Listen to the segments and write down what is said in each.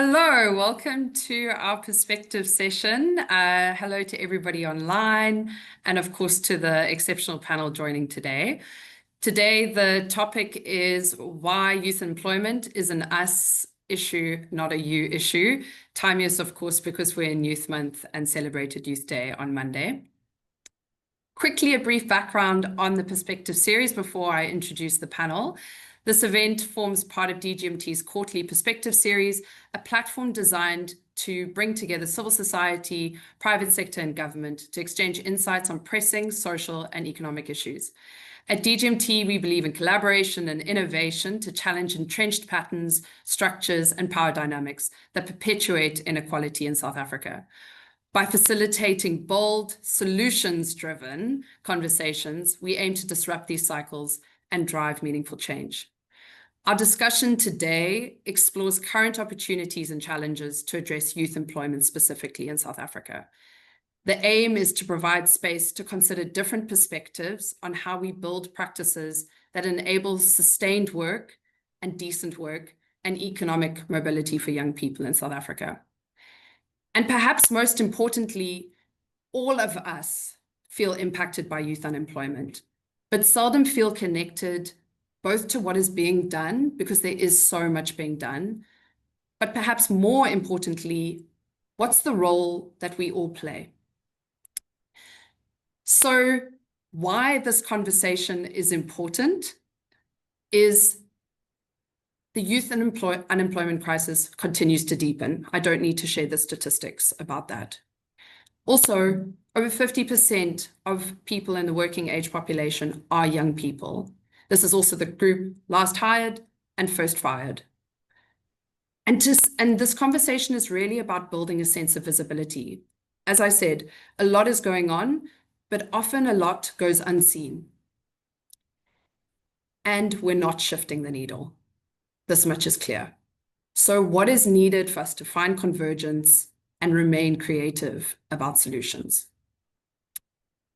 Hello, welcome to our perspective session. Hello to everybody online, and of course to the exceptional panel joining today. Today, the topic is why youth employment is an us issue, not a you issue. Time is, of course, because we're in Youth Month and celebrated Youth Day on Monday. Quickly, a brief background on the Perspective series before I introduce the panel. This event forms part of DGMT's quarterly Perspective series, a platform designed to bring together civil society, private sector, and government to exchange insights on pressing social and economic issues. At DGMT, we believe in collaboration and innovation to challenge entrenched patterns, structures, and power dynamics that perpetuate inequality in South Africa. By facilitating bold, solutions-driven conversations, we aim to disrupt these cycles and drive meaningful change. Our discussion today explores current opportunities and challenges to address youth employment specifically in South Africa. The aim is to provide space to consider different perspectives on how we build practices that enable sustained work and decent work and economic mobility for young people in South Africa. And perhaps most importantly, all of us feel impacted by youth unemployment, but seldom feel connected both to what is being done, because there is so much being done, but perhaps more importantly, what's the role that we all play? So why this conversation is important is the youth unemployment crisis continues to deepen. I don't need to share the statistics about that. Also, over 50% of people in the working age population are young people. This is also the group last hired and first fired. And this conversation is really about building a sense of visibility. As I said, a lot is going on, but often a lot goes unseen. And we're not shifting the needle. This much is clear. So what is needed for us to find convergence and remain creative about solutions?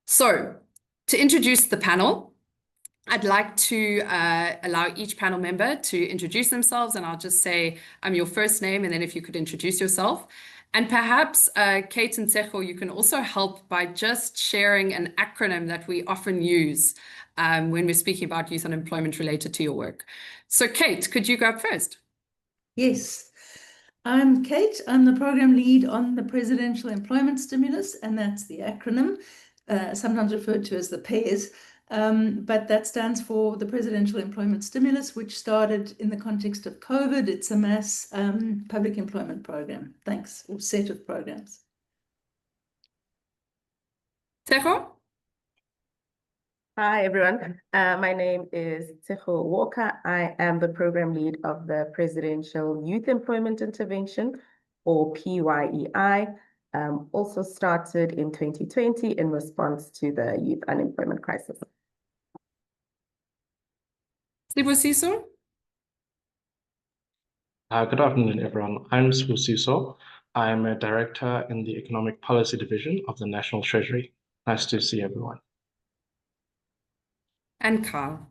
So to introduce the panel, I'd like to allow each panel member to introduce themselves, and I'll just say your first name, and then if you could introduce yourself. And perhaps Kate and Tshego, you can also help by just sharing an acronym that we often use when we're speaking about youth unemployment related to your work. So Kate, could you go up first? Yes, I'm Kate. I'm the program lead on the Presidential Employment Stimulus, and that's the acronym, sometimes referred to as the PAES. But that stands for the Presidential Employment Stimulus, which started in the context of COVID. It's a mass public employment program. Thanks, or set of programs. Tshego? Hi, everyone. My name is Tshego Walker. I am the program lead of the Presidential Youth Employment Intervention, or PYEI, also started in 2020 in response to the youth unemployment crisis. Sibusiso? Good afternoon, everyone. I'm Sibusiso. I'm a director in the Economic Policy Division of the National Treasury. Nice to see everyone. And Carl.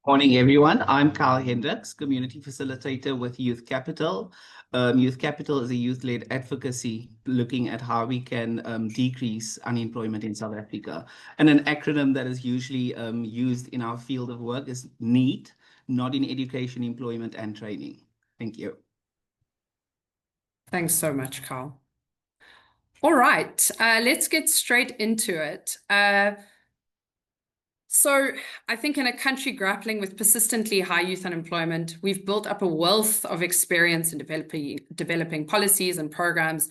Morning, everyone. I'm Carl Hendricks, Community Facilitator with Youth Capital. Youth Capital is a youth-led advocacy looking at how we can decrease unemployment in South Africa. And an acronym that is usually used in our field of work is NEET, not in education, employment, and training. Thank you. Thanks so much, Carl. All right, let's get straight into it. So I think in a country grappling with persistently high youth unemployment, we've built up a wealth of experience in developing policies and programs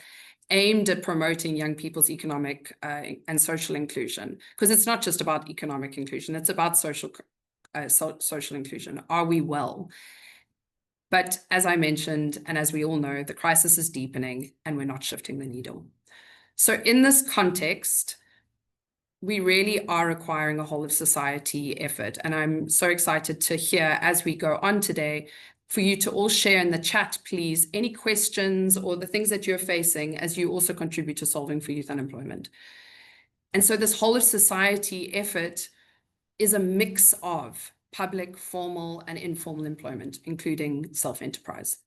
aimed at promoting young people's economic and social inclusion. Because it's not just about economic inclusion, it's about social inclusion. Are we well? But as I mentioned, and as we all know, the crisis is deepening and we're not shifting the needle. So in this context, we really are requiring a whole of society effort. And I'm so excited to hear as we go on today, for you to all share in the chat, please, any questions or the things that you're facing as you also contribute to solving for youth unemployment. And so this whole of society effort is a mix of public, formal, and informal employment, including self-enterprise.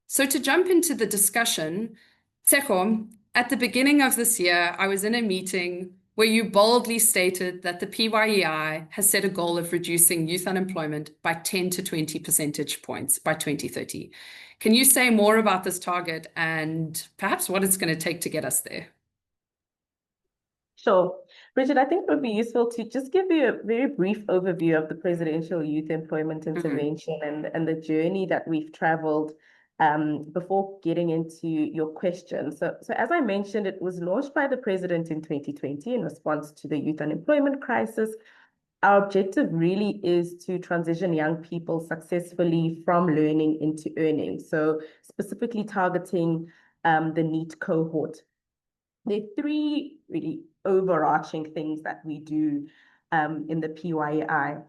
So to jump into the discussion, Tshego, at the beginning of this year, I was in a meeting where you boldly stated that the PYEI has set a goal of reducing youth unemployment by 10 to 20 percentage points by 2030. Can you say more about this target and perhaps what it's going to take to get us there? Sure. Bridget, I think it would be useful to just give you a very brief overview of the Presidential Youth Employment Intervention and the journey that we've traveled before getting into your question. So as I mentioned, it was launched by the President in 2020 in response to the youth unemployment crisis. Our objective really is to transition young people successfully from learning into earning. So specifically targeting the NEET cohort. There are three really overarching things that we do in the PYEI.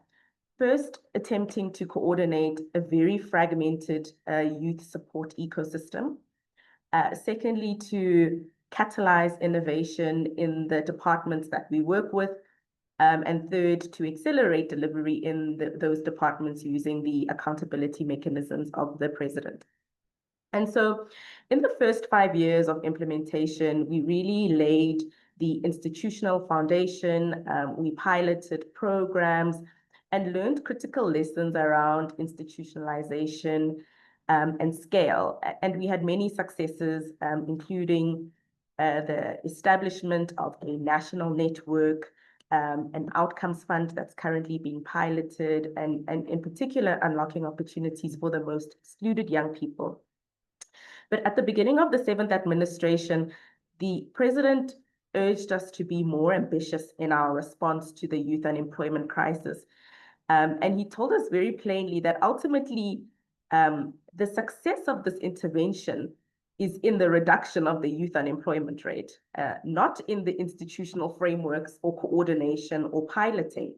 First, attempting to coordinate a very fragmented youth support ecosystem. Secondly, to catalyze innovation in the departments that we work with. And third, to accelerate delivery in those departments using the accountability mechanisms of the President. And so in the first 5 years of implementation, we really laid the institutional foundation. We piloted programs and learned critical lessons around institutionalization and scale. And we had many successes, including the establishment of a national network, an outcomes fund that's currently being piloted, and in particular, unlocking opportunities for the most excluded young people. But at the beginning of the 7th administration, the President urged us to be more ambitious in our response to the youth unemployment crisis. And he told us very plainly that ultimately, the success of this intervention is in the reduction of the youth unemployment rate, not in the institutional frameworks or coordination or piloting.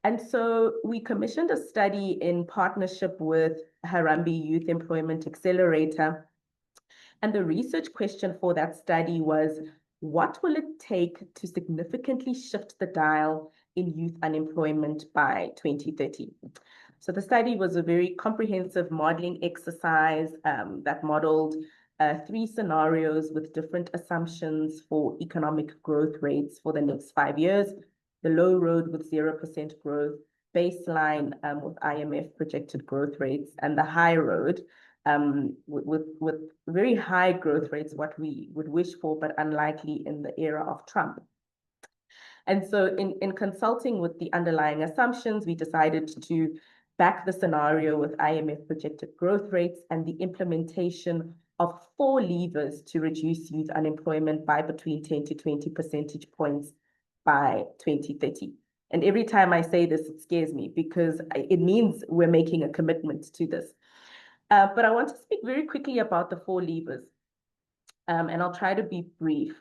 And so we commissioned a study in partnership with Harambee Youth Employment Accelerator. And the research question for that study was, what will it take to significantly shift the dial in youth unemployment by 2030? So the study was a very comprehensive modeling exercise that modeled 3 scenarios with different assumptions for economic growth rates for the next 5 years. The low road with 0% growth, baseline with IMF projected growth rates, and the high road with very high growth rates, what we would wish for, but unlikely in the era of Trump. And so in consulting with the underlying assumptions, we decided to back the scenario with IMF projected growth rates and the implementation of 4 levers to reduce youth unemployment by between 10 to 20 percentage points by 2030. And every time I say this, it scares me because it means we're making a commitment to this. But I want to speak very quickly about the 4 levers, and I'll try to be brief.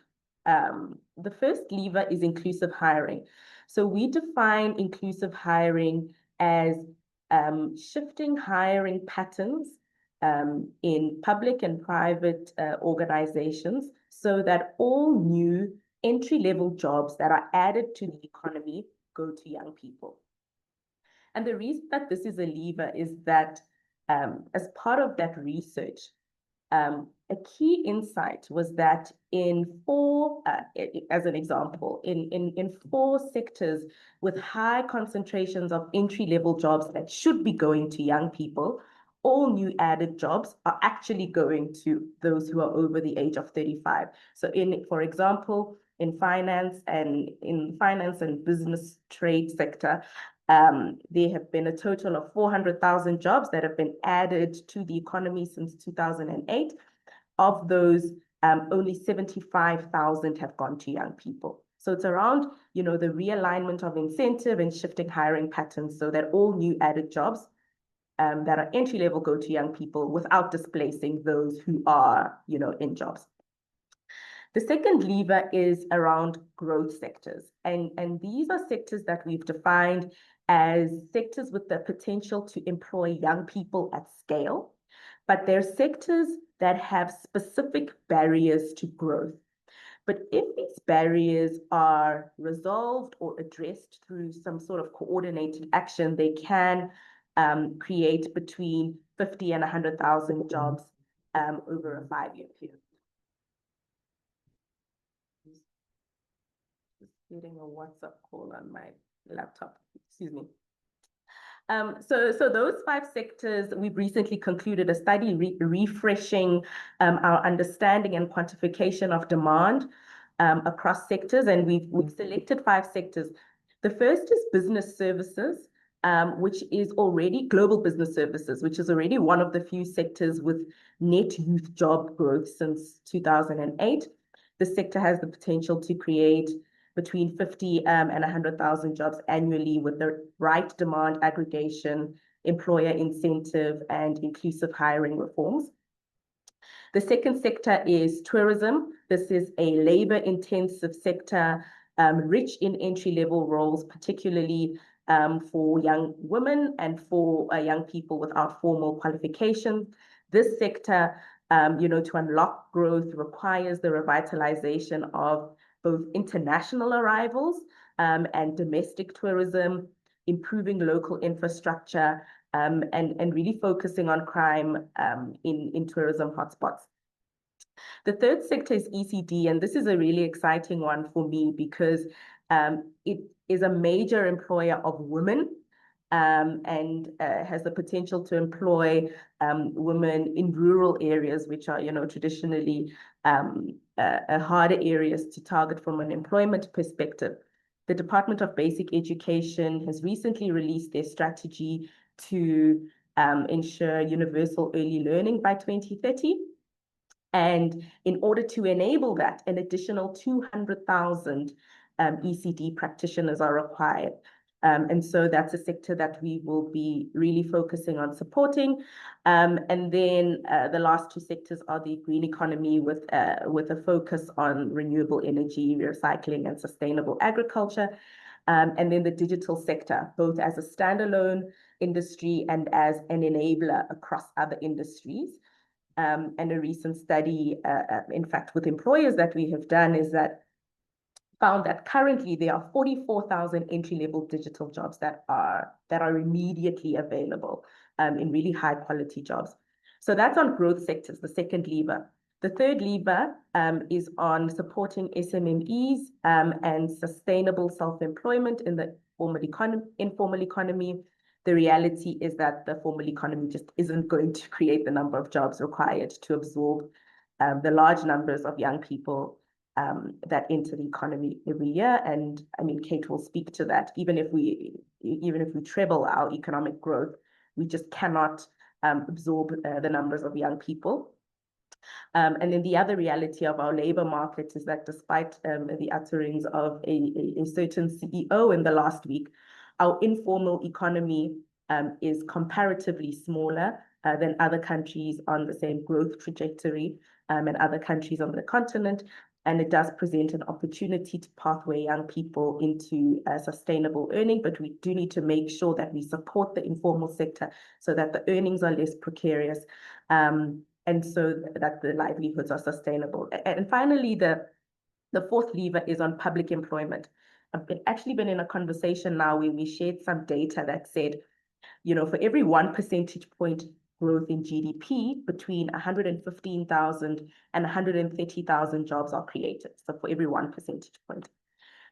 The first lever is inclusive hiring. So we define inclusive hiring as shifting hiring patterns in public and private organizations so that all new entry-level jobs that are added to the economy go to young people. And the reason that this is a lever is that as part of that research, a key insight was that in 4, as an example, in 4 sectors with high concentrations of entry-level jobs that should be going to young people, all new added jobs are actually going to those who are over the age of 35. So for example, in finance and business trade sector, there have been a total of 400,000 jobs that have been added to the economy since 2008. Of those, only 75,000 have gone to young people. So it's around, the realignment of incentive and shifting hiring patterns so that all new added jobs that are entry level go to young people without displacing those who are, in jobs. The second lever is around growth sectors. And these are sectors that we've defined as sectors with the potential to employ young people at scale, but they're sectors that have specific barriers to growth. But if these barriers are resolved or addressed through some sort of coordinated action, they can create between 50 and 100,000 jobs over a 5-year period. Just getting a WhatsApp call on my laptop, excuse me. So those 5 sectors, we've recently concluded a study refreshing our understanding and quantification of demand across sectors, and we've selected 5 sectors. The first is business services, which is already global business services, which is already one of the few sectors with net youth job growth since 2008. The sector has the potential to create between 50 and 100,000 jobs annually with the right demand aggregation, employer incentive, and inclusive hiring reforms. The second sector is tourism. This is a labor-intensive sector, rich in entry-level roles, particularly for young women and for young people without formal qualifications. This sector, to unlock growth requires the revitalization of both international arrivals and domestic tourism, improving local infrastructure, and really focusing on crime in tourism hotspots. The third sector is ECD, and this is a really exciting one for me because it is a major employer of women and has the potential to employ women in rural areas, which are, traditionally harder areas to target from an employment perspective. The Department of Basic Education has recently released their strategy to ensure universal early learning by 2030. And in order to enable that, an additional 200,000 ECD practitioners are required. And so that's a sector that we will be really focusing on supporting. And then the last 2 sectors are the green economy with a focus on renewable energy, recycling, and sustainable agriculture. And then the digital sector, both as a standalone industry and as an enabler across other industries. And a recent study, in fact, with employers that we have done is that found that currently there are 44,000 entry-level digital jobs that are immediately available in really high quality jobs. So that's on growth sectors, the second lever. The third lever is on supporting SMMEs and sustainable self-employment in the informal economy. The reality is that the formal economy just isn't going to create the number of jobs required to absorb the large numbers of young people that enter the economy every year. And I mean, Kate will speak to that. Even if we treble our economic growth, we just cannot absorb the numbers of young people. And then the other reality of our labor market is that despite the utterings of a certain CEO in the last week, our informal economy is comparatively smaller than other countries on the same growth trajectory and other countries on the continent. And it does present an opportunity to pathway young people into sustainable earning, but we do need to make sure that we support the informal sector so that the earnings are less precarious and so that the livelihoods are sustainable. And finally, the fourth lever is on public employment. I've actually been in a conversation now where we shared some data that said, for every 1 percentage point growth in GDP, between 115,000 and 130,000 jobs are created. So for every 1 percentage point.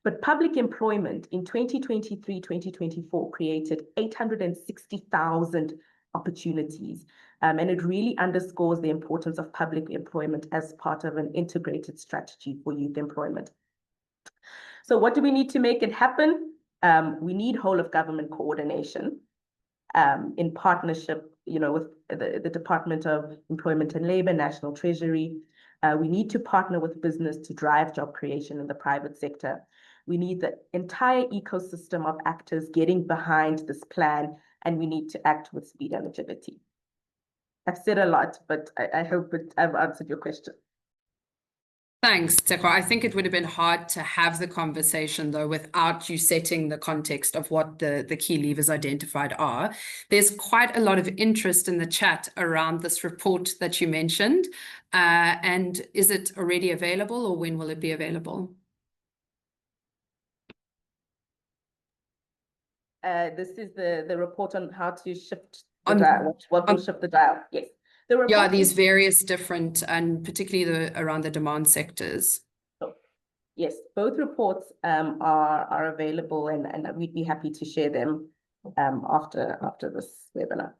But public employment in 2023-2024 created 860,000 opportunities. And it really underscores the importance of public employment as part of an integrated strategy for youth employment. So what do we need to make it happen? We need whole of government coordination in partnership, with the Department of Employment and Labor, National Treasury. We need to partner with business to drive job creation in the private sector. We need the entire ecosystem of actors getting behind this plan, and we need to act with speed and agility. I've said a lot, but I hope I've answered your question. Thanks, Tshego. I think it would have been hard to have the conversation, though, without you setting the context of what the key levers identified are. There's quite a lot of interest in the chat around this report that you mentioned. And is it already available, or when will it be available? This is the report on how to shift the dial? What will shift the dial? Yes. The report Yeah, these various different, and particularly around the demand sectors. Yes, both reports are available, and we'd be happy to share them after this webinar.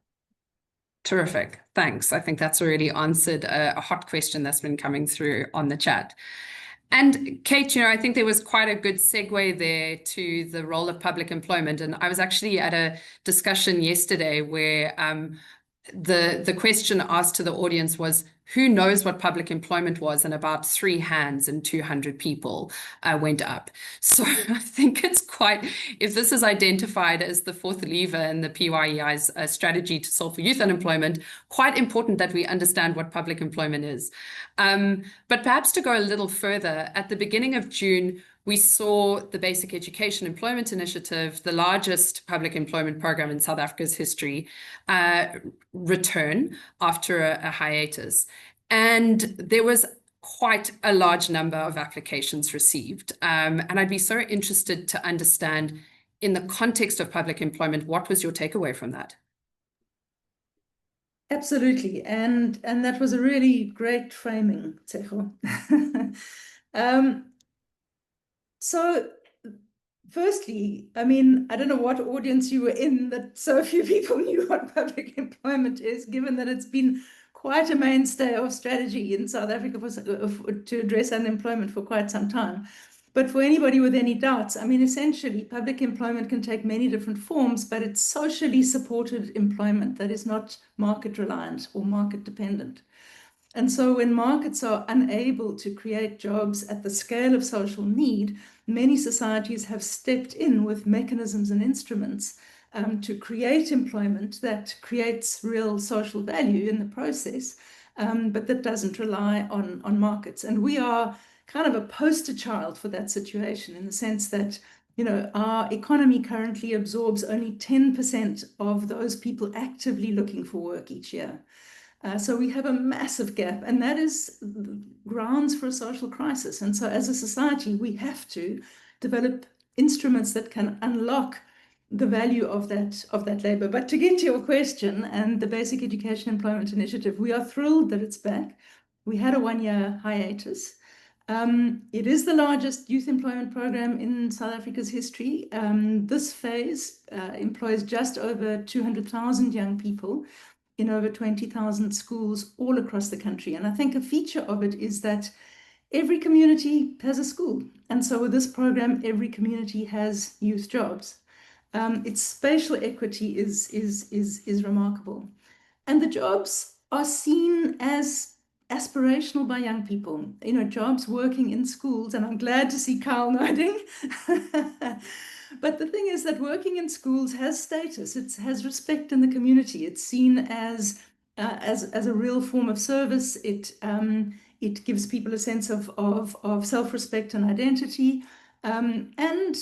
Terrific. Thanks. I think that's already answered a hot question that's been coming through on the chat. And Kate, I think there was quite a good segue there to the role of public employment. And I was actually at a discussion yesterday where the question asked to the audience was, who knows what public employment was? And about 3 hands and 200 people went up. So I think it's quite, if this is identified as the fourth lever in the PYEI's strategy to solve for youth unemployment, quite important that we understand what public employment is. But perhaps to go a little further, at the beginning of June, we saw the Basic Education Employment Initiative, the largest public employment program in South Africa's history, return after a hiatus. And there was quite a large number of applications received. And I'd be so interested to understand, in the context of public employment, what was your takeaway from that? Absolutely. And that was a really great framing, Tshego. So firstly, I mean, I don't know what audience you were in that so few people knew what public employment is, given that it's been quite a mainstay of strategy in South Africa to address unemployment for quite some time. But for anybody with any doubts, I mean, essentially, public employment can take many different forms, but it's socially supported employment that is not market reliant or market dependent. And so when markets are unable to create jobs at the scale of social need, many societies have stepped in with mechanisms and instruments to create employment that creates real social value in the process, but that doesn't rely on markets. And we are kind of a poster child for that situation, in the sense that, our economy currently absorbs only 10% of those people actively looking for work each year. So we have a massive gap, and that is grounds for a social crisis. And so as a society, we have to develop instruments that can unlock the value of that labor. But to get to your question and the Basic Education Employment Initiative, we are thrilled that it's back. We had a 1-year hiatus. It is the largest youth employment program in South Africa's history. This phase employs just over 200,000 young people in over 20,000 schools all across the country. And I think a feature of it is that every community has a school. And so with this program, every community has youth jobs. Its spatial equity is remarkable. And the jobs are seen as aspirational by young people, jobs working in schools. And I'm glad to see Carl nodding. But the thing is that working in schools has status. It has respect in the community. It's seen as a real form of service. It gives people a sense of self-respect and identity, and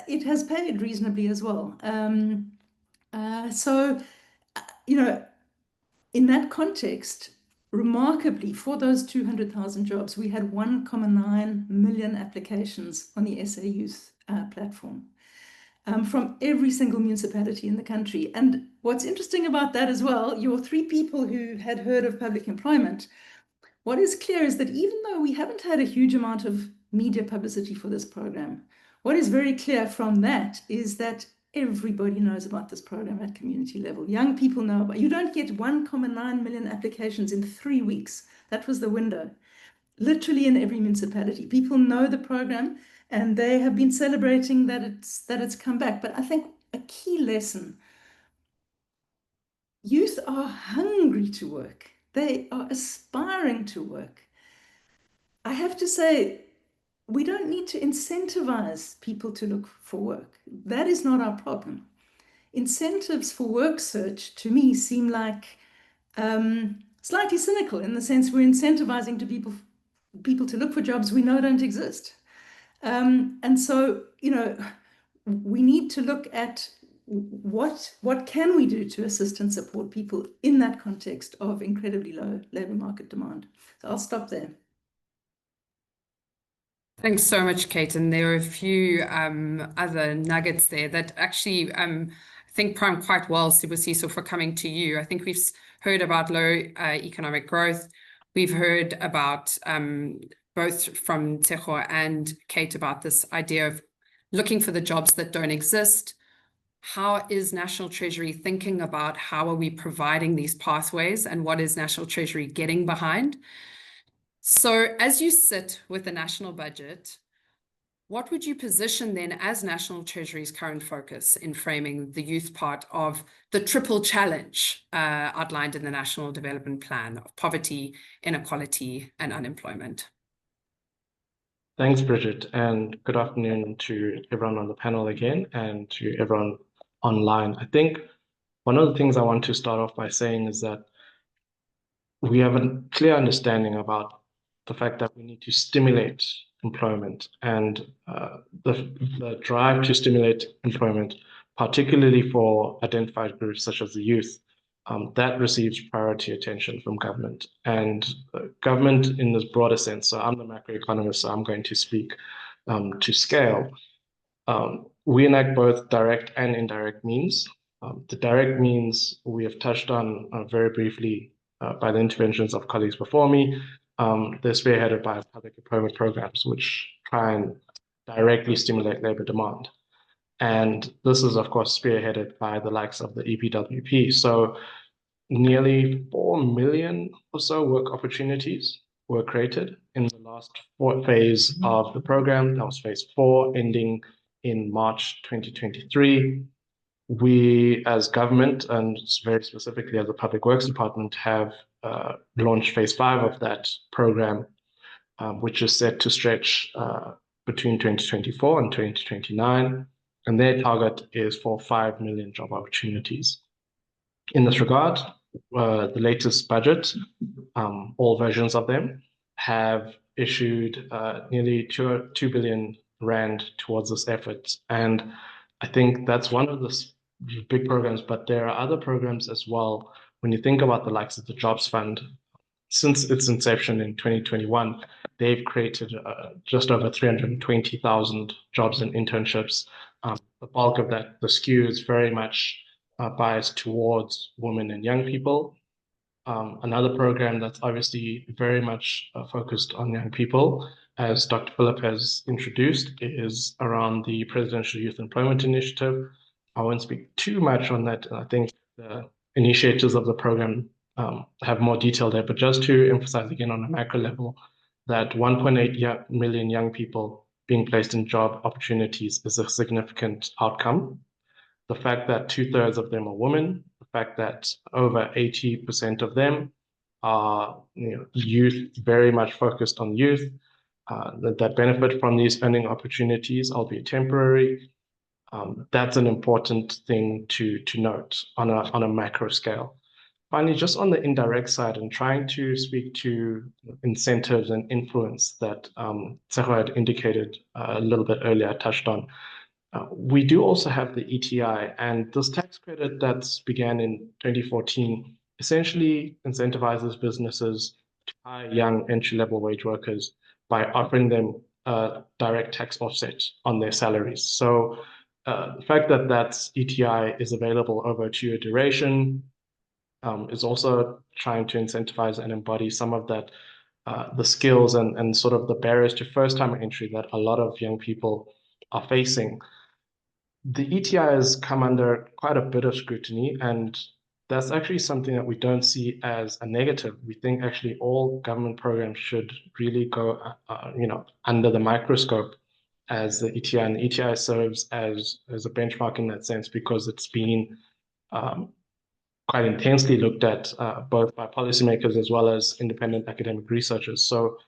it has paid reasonably as well. So, in that context, remarkably, for those 200,000 jobs, we had 1.9 million applications on the SA Youth platform. From every single municipality in the country. And what's interesting about that as well, your 3 people who had heard of public employment, what is clear is that even though we haven't had a huge amount of media publicity for this program, what is very clear from that is that everybody knows about this program at community level. Young people know about it. You don't get 1.9 million applications in 3 weeks. That was the window. Literally in every municipality. People know the program, and they have been celebrating that it's come back. But I think a key lesson, youth are hungry to work. They are aspiring to work. I have to say, we don't need to incentivize people to look for work. That is not our problem. Incentives for work search, to me, seem like slightly cynical, in the sense we're incentivizing people to look for jobs we know don't exist. And so, we need to look at what can we do to assist and support people in that context of incredibly low labor market demand. So I'll stop there. Thanks so much, Kate. And there are a few other nuggets there that actually I think primed quite well, Sibusiso, for coming to you. I think we've heard about low economic growth. We've heard about both from Tshego and Kate about this idea of looking for the jobs that don't exist. How is National Treasury thinking about how are we providing these pathways, and what is National Treasury getting behind? So as you sit with the national budget, what would you position then as National Treasury's current focus in framing the youth part of the triple challenge outlined in the National Development Plan of poverty, inequality, and unemployment? Thanks, Bridget, and good afternoon to everyone on the panel again and to everyone online. I think one of the things I want to start off by saying is that we have a clear understanding about the fact that we need to stimulate employment, and the drive to stimulate employment, particularly for identified groups such as the youth, that receives priority attention from government. And government in this broader sense, so I'm the macroeconomist, so I'm going to speak to scale. We enact both direct and indirect means. The direct means we have touched on very briefly by the interventions of colleagues before me. They're spearheaded by public employment programs, which try and directly stimulate labor demand. And this is, of course, spearheaded by the likes of the EPWP. So nearly 4 million or so work opportunities were created in the last phase of the program. That was phase 4, ending in March 2023. We, as government, and very specifically as the Public Works Department, have launched phase 5 of that program, which is set to stretch between 2024 and 2029. And their target is for 5 million job opportunities. In this regard, the latest budget, all versions of them, have issued nearly 2 billion rand towards this effort. And I think that's one of the big programs, but there are other programs as well. When you think about the likes of the Jobs Fund, since its inception in 2021, they've created just over 320,000 jobs and internships. The bulk of that, the skew is very much biased towards women and young people. Another program that's obviously very much focused on young people, as Dr. Phillip has introduced, is around the Presidential Youth Employment Initiative. I won't speak too much on that. I think the initiators of the program have more detail there, but just to emphasize again on a macro level, that 1.8 million young people being placed in job opportunities is a significant outcome. The fact that 2/3 of them are women, the fact that over 80% of them are youth, very much focused on youth, that benefit from these earning opportunities, albeit temporary. That's an important thing to note on a macro scale. Finally, just on the indirect side, and trying to speak to incentives and influence that Tshego had indicated a little bit earlier, touched on. We do also have the ETI, and this tax credit that's began in 2014 essentially incentivizes businesses to hire young entry-level wage workers by offering them a direct tax offset on their salaries. So the fact that that ETI is available over a 2-year duration is also trying to incentivize and embody some of that, the skills and sort of the barriers to first-time entry that a lot of young people are facing. The ETI has come under quite a bit of scrutiny, and that's actually something that we don't see as a negative. We think actually all government programs should really go, under the microscope as the ETI, and the ETI serves as a benchmark in that sense because it's been quite intensely looked at both by policymakers as well as independent academic researchers. So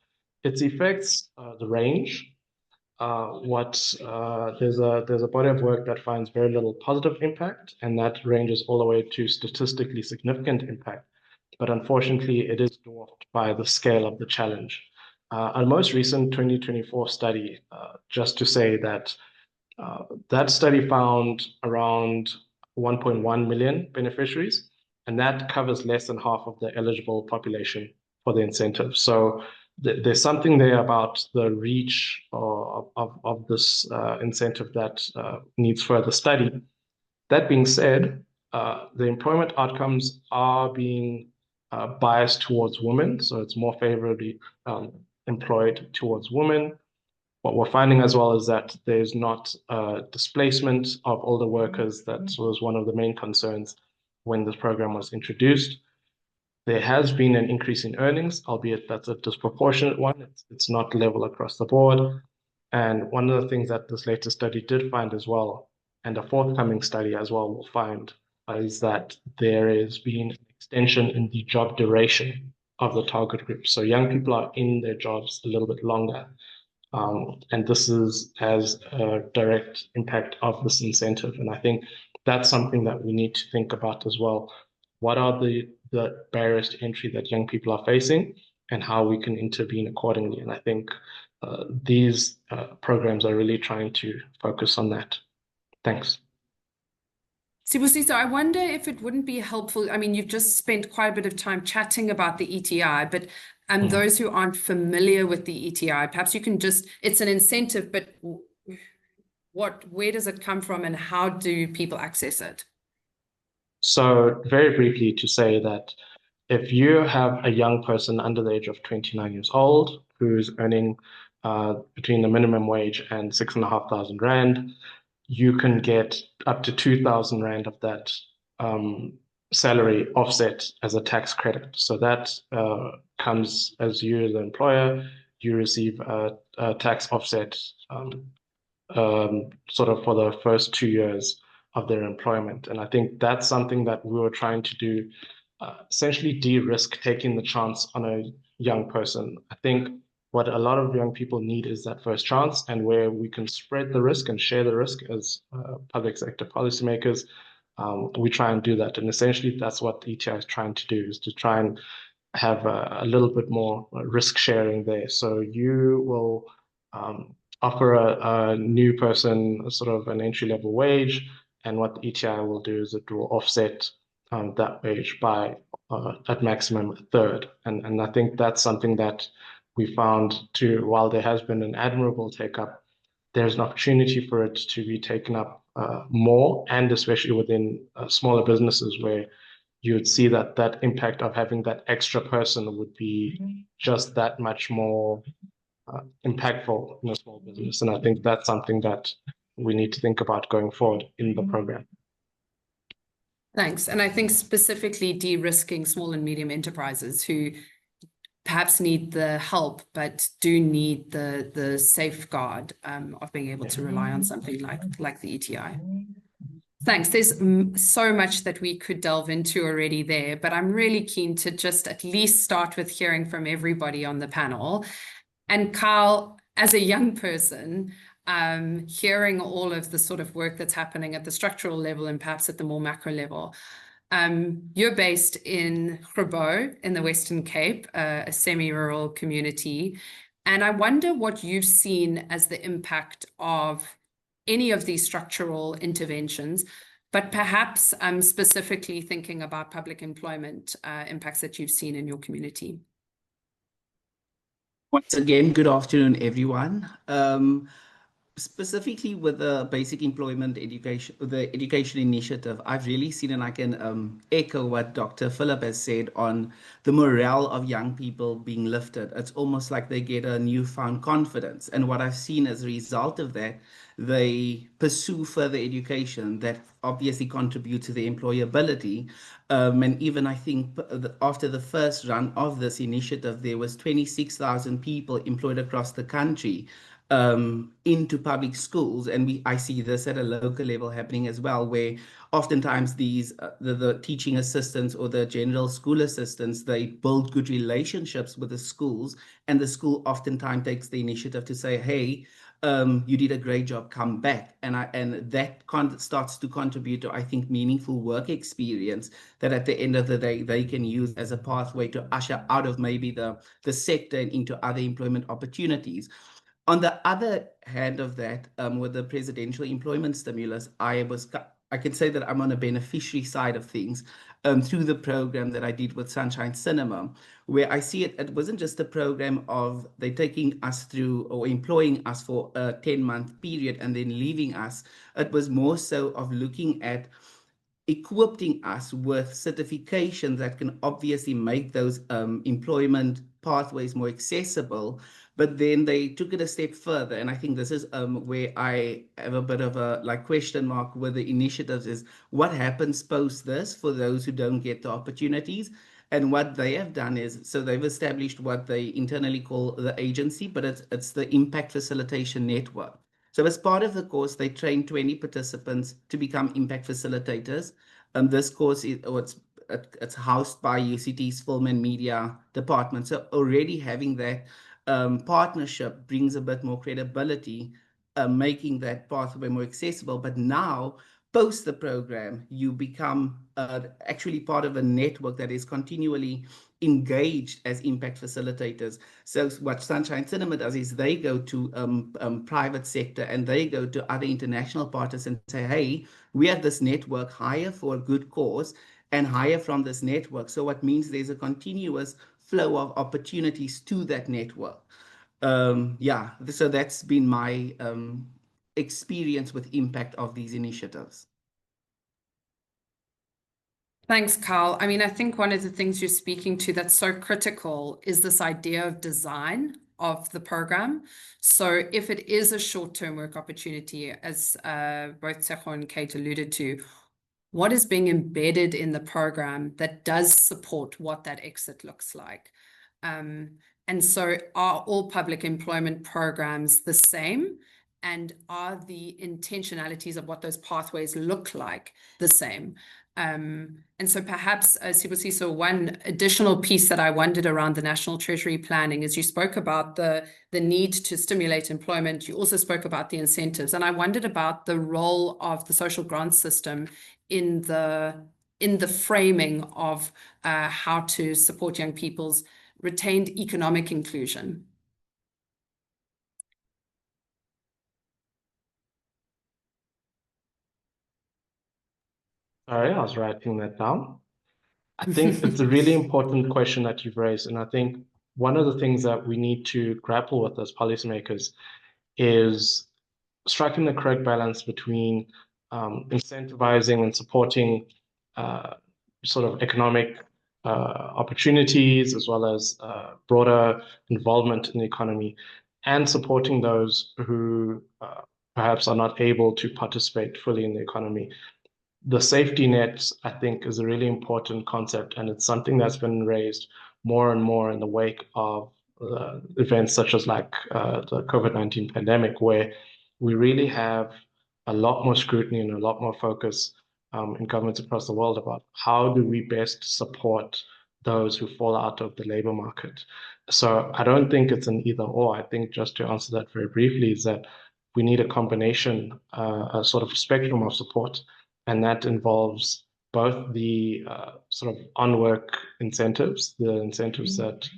its effects, the range. There's a body of work that finds very little positive impact, and that ranges all the way to statistically significant impact. But unfortunately, it is dwarfed by the scale of the challenge. Our most recent 2024 study, just to say that that study found around 1.1 million beneficiaries, and that covers less than half of the eligible population for the incentive. So there's something there about the reach of this incentive that needs further study. That being said, the employment outcomes are being biased towards women, so it's more favorably employed towards women. What we're finding as well is that there's not displacement of older workers. That was one of the main concerns when this program was introduced. There has been an increase in earnings, albeit that's a disproportionate one. It's not level across the board. And one of the things that this latest study did find as well, and a forthcoming study as well will find, is that there has been an extension in the job duration of the target group. So young people are in their jobs a little bit longer. And this has a direct impact of this incentive. And I think that's something that we need to think about as well. What are the barriers to entry that young people are facing and how we can intervene accordingly? And I think these programs are really trying to focus on that. Thanks. Sibusiso, I wonder if it wouldn't be helpful. I mean, you've just spent quite a bit of time chatting about the ETI, but those who aren't familiar with the ETI, perhaps you can just, it's an incentive, but where does it come from and how do people access it? So very briefly to say that if you have a young person under the age of 29 years old who's earning between the minimum wage and 6,500 Rand, you can get up to 2,000 Rand of that salary offset as a tax credit. So that comes as you, the employer, you receive a tax offset sort of for the first 2 years of their employment. And I think that's something that we were trying to do, essentially de-risk taking the chance on a young person. I think what a lot of young people need is that first chance, and where we can spread the risk and share the risk as public sector policymakers, we try and do that. And essentially that's what the ETI is trying to do, is to try and have a little bit more risk sharing there. So you will offer a new person sort of an entry-level wage, and what the ETI will do is it will offset that wage by at maximum a third. And I think that's something that we found too, while there has been an admirable take-up, there's an opportunity for it to be taken up more, and especially within smaller businesses where you would see that that impact of having that extra person would be just that much more impactful in a small business. And I think that's something that we need to think about going forward in the program. Thanks. And I think specifically de-risking small and medium enterprises who perhaps need the help, but do need the safeguard of being able to rely on something like the ETI. Thanks. There's so much that we could delve into already there, but I'm really keen to just at least start with hearing from everybody on the panel. And Carl, as a young person, hearing all of the sort of work that's happening at the structural level and perhaps at the more macro level, you're based in Grabo in the Western Cape, a semi-rural community. And I wonder what you've seen as the impact of any of these structural interventions, but perhaps specifically thinking about public employment impacts that you've seen in your community. Once again, good afternoon, everyone. Specifically with the basic employment education, the education initiative, I've really seen, and I can echo what Dr. Philip has said on the morale of young people being lifted. It's almost like they get a newfound confidence. And what I've seen as a result of that, they pursue further education that obviously contribute to their employability. And even I think after the first run of this initiative, there was 26,000 people employed across the country into public schools, and I see this at a local level happening as well, where oftentimes these the teaching assistants or the general school assistants, they build good relationships with the schools, and the school oftentimes takes the initiative to say, hey, you did a great job, come back. And that starts to contribute to, I think, meaningful work experience that at the end of the day, they can use as a pathway to usher out of maybe the sector and into other employment opportunities. On the other hand of that, with the presidential employment stimulus, I can say that I'm on a beneficiary side of things. through the program that I did with Sunshine Cinema, where I see it wasn't just a program of they taking us through or employing us for a 10-month period and then leaving us. It was more so of looking at equipping us with certifications that can obviously make those employment pathways more accessible. But then they took it a step further, and I think this is where I have a bit of a question mark with the initiatives is what happens post this for those who don't get the opportunities. And what they have done is, so they've established what they internally call the agency, but it's the Impact Facilitation Network. So as part of the course, they train 20 participants to become impact facilitators. This course it's housed by UCT's Film and Media Department. So already having that partnership brings a bit more credibility, making that pathway more accessible. But now, post the program, you become actually part of a network that is continually engaged as impact facilitators. So what Sunshine Cinema does is they go to private sector and they go to other international partners and say, hey, we have this network, hire for a good cause and hire from this network. So what means there's a continuous flow of opportunities to that network. Yeah, so that's been my experience with impact of these initiatives. Thanks, Carl. I mean, I think one of the things you're speaking to that's so critical is this idea of design of the program. So if it is a short-term work opportunity, as both Tshego and Kate alluded to, what is being embedded in the program that does support what that exit looks like? And so are all public employment programs the same? And are the intentionalities of what those pathways look like the same? And so perhaps, Sibusiso, one additional piece that I wondered around the National Treasury planning is you spoke about the need to stimulate employment. You also spoke about the incentives. And I wondered about the role of the social grant system in the framing of how to support young people's retained economic inclusion. Sorry, I was writing that down. I think it's a really important question that you've raised. And I think one of the things that we need to grapple with as policymakers is striking the correct balance between incentivizing and supporting sort of economic opportunities as well as broader involvement in the economy, and supporting those who perhaps are not able to participate fully in the economy. The safety net, I think, is a really important concept, and it's something that's been raised more and more in the wake of events such as the COVID-19 pandemic, where we really have a lot more scrutiny and a lot more focus in governments across the world about how do we best support those who fall out of the labor market. So I don't think it's an either or. I think, just to answer that very briefly, is that we need a combination, a sort of spectrum of support. And that involves both the sort of on-work incentives, the incentives that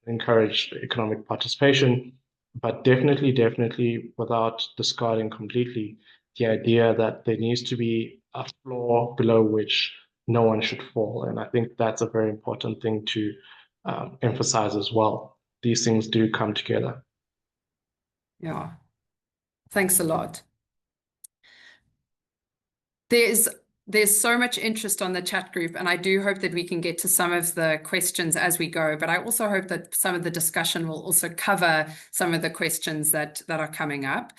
encourage economic participation, but definitely without discarding completely the idea that there needs to be a floor below which no one should fall. And I think that's a very important thing to emphasize as well. These things do come together. Yeah, thanks a lot. There's so much interest on the chat group, and I do hope that we can get to some of the questions as we go, but I also hope that some of the discussion will also cover some of the questions that are coming up.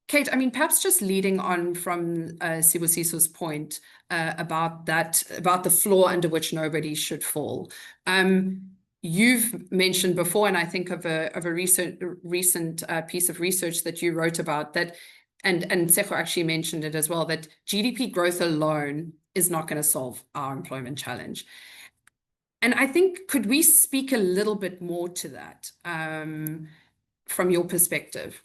Kate, I mean, perhaps just leading on from Sibusiso's point about the floor under which nobody should fall. You've mentioned before, and I think of a recent piece of research that you wrote about that, and Tshego actually mentioned it as well, that GDP growth alone is not going to solve our employment challenge. And I think, could we speak a little bit more to that from your perspective?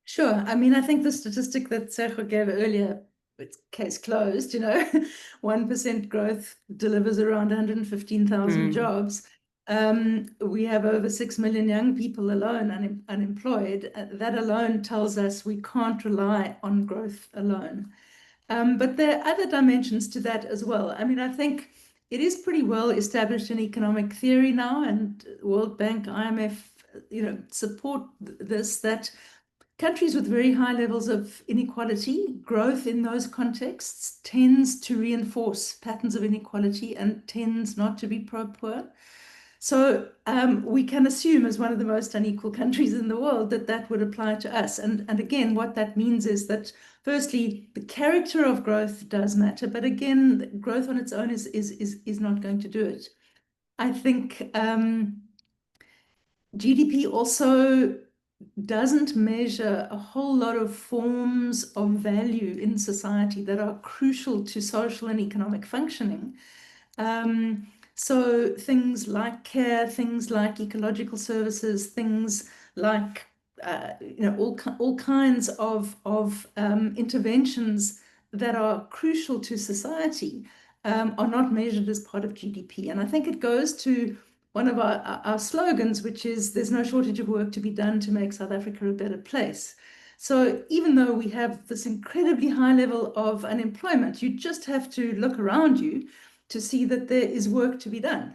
Sure. I mean, I think the statistic that Tshego gave earlier, it's case closed, 1% growth delivers around 115,000 jobs. We have over 6 million young people alone unemployed. That alone tells us we can't rely on growth alone. But there are other dimensions to that as well. I mean, I think it is pretty well established in economic theory now, and World Bank, IMF, support this, that countries with very high levels of inequality, growth in those contexts tends to reinforce patterns of inequality and tends not to be pro-poor. So we can assume, as one of the most unequal countries in the world, that that would apply to us. And again, what that means is that, firstly, the character of growth does matter, but again, growth on its own is not going to do it. I think GDP also doesn't measure a whole lot of forms of value in society that are crucial to social and economic functioning. So things like care, things like ecological services, things like all kinds of interventions that are crucial to society are not measured as part of GDP. And I think it goes to one of our slogans, which is there's no shortage of work to be done to make South Africa a better place. So even though we have this incredibly high level of unemployment, you just have to look around you to see that there is work to be done.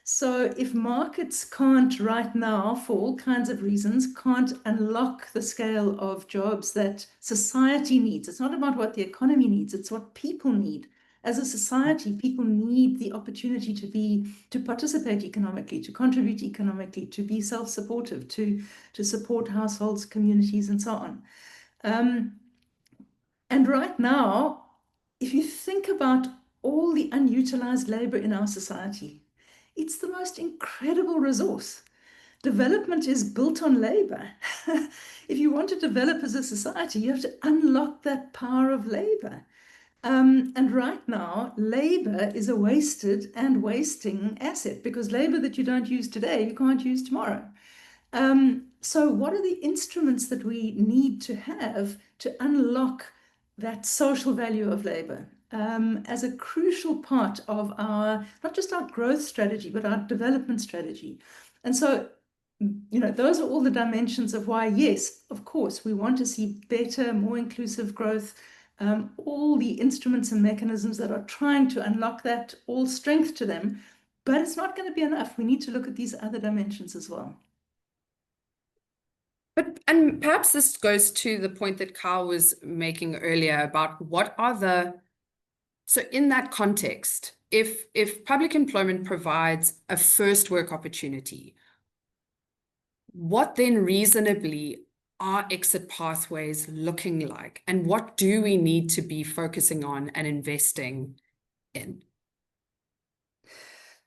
So if markets can't right now, for all kinds of reasons, can't unlock the scale of jobs that society needs, it's not about what the economy needs, it's what people need. As a society, people need the opportunity to participate economically, to contribute economically, to be self-supportive, to support households, communities, and so on. And right now, if you think about all the unutilized labor in our society, it's the most incredible resource. Development is built on labor. If you want to develop as a society, you have to unlock that power of labor. And right now, labor is a wasted and wasting asset, because labor that you don't use today, you can't use tomorrow. So what are the instruments that we need to have to unlock that social value of labor as a crucial part of our, not just our growth strategy, but our development strategy? And so, those are all the dimensions of why, yes, of course, we want to see better, more inclusive growth. All the instruments and mechanisms that are trying to unlock that, all strength to them, but it's not going to be enough. We need to look at these other dimensions as well. And perhaps this goes to the point that Carl was making earlier about so in that context, if public employment provides a first work opportunity, what then reasonably are exit pathways looking like, and what do we need to be focusing on and investing in?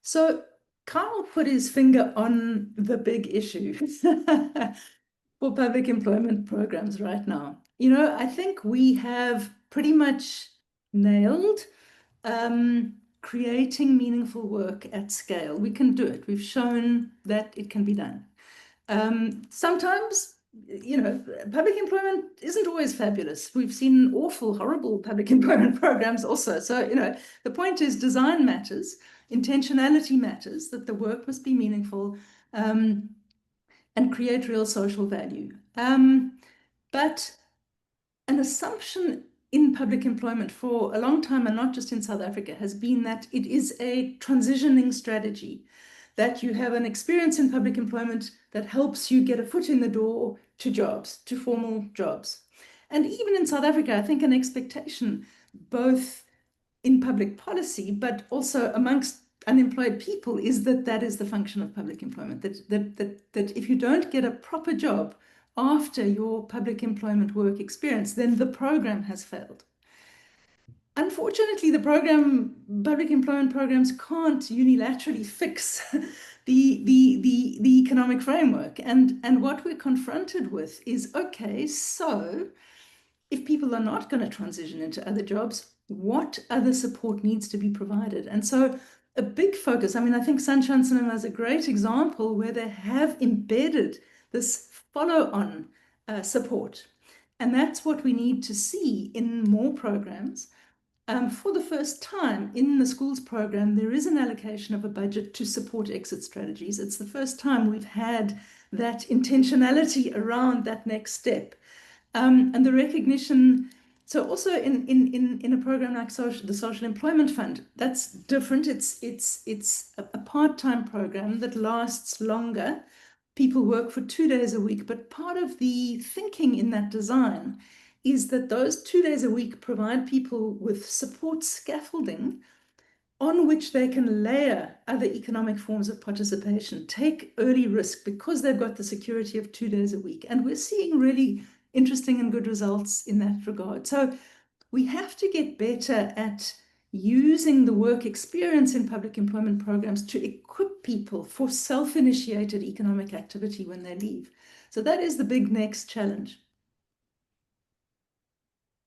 So Carl put his finger on the big issue for public employment programs right now. I think we have pretty much nailed creating meaningful work at scale. We can do it. We've shown that it can be done. Sometimes, public employment isn't always fabulous. We've seen awful, horrible public employment programs also. So, the point is design matters, intentionality matters, that the work must be meaningful and create real social value. But an assumption in public employment for a long time, and not just in South Africa, has been that it is a transitioning strategy, that you have an experience in public employment that helps you get a foot in the door to jobs, to formal jobs. And even in South Africa, I think an expectation, both in public policy, but also amongst unemployed people, is that is the function of public employment, that if you don't get a proper job after your public employment work experience, then the program has failed. Unfortunately, public employment programs can't unilaterally fix the economic framework. And what we're confronted with is, okay, so if people are not going to transition into other jobs, what other support needs to be provided? And so a big focus, I think Sunshine Cinema is a great example where they have embedded this follow-on support. And that's what we need to see in more programs. For the first time in the schools program, there is an allocation of a budget to support exit strategies. It's the first time we've had that intentionality around that next step. And the recognition So also in a program like the Social Employment Fund, that's different. It's a part-time program that lasts longer. People work for 2 days a week, but part of the thinking in that design is that those 2 days a week provide people with support scaffolding on which they can layer other economic forms of participation, take early risk because they've got the security of 2 days a week. And we're seeing really interesting and good results in that regard. So we have to get better at using the work experience in public employment programs to equip people for self-initiated economic activity when they leave. So that is the big next challenge.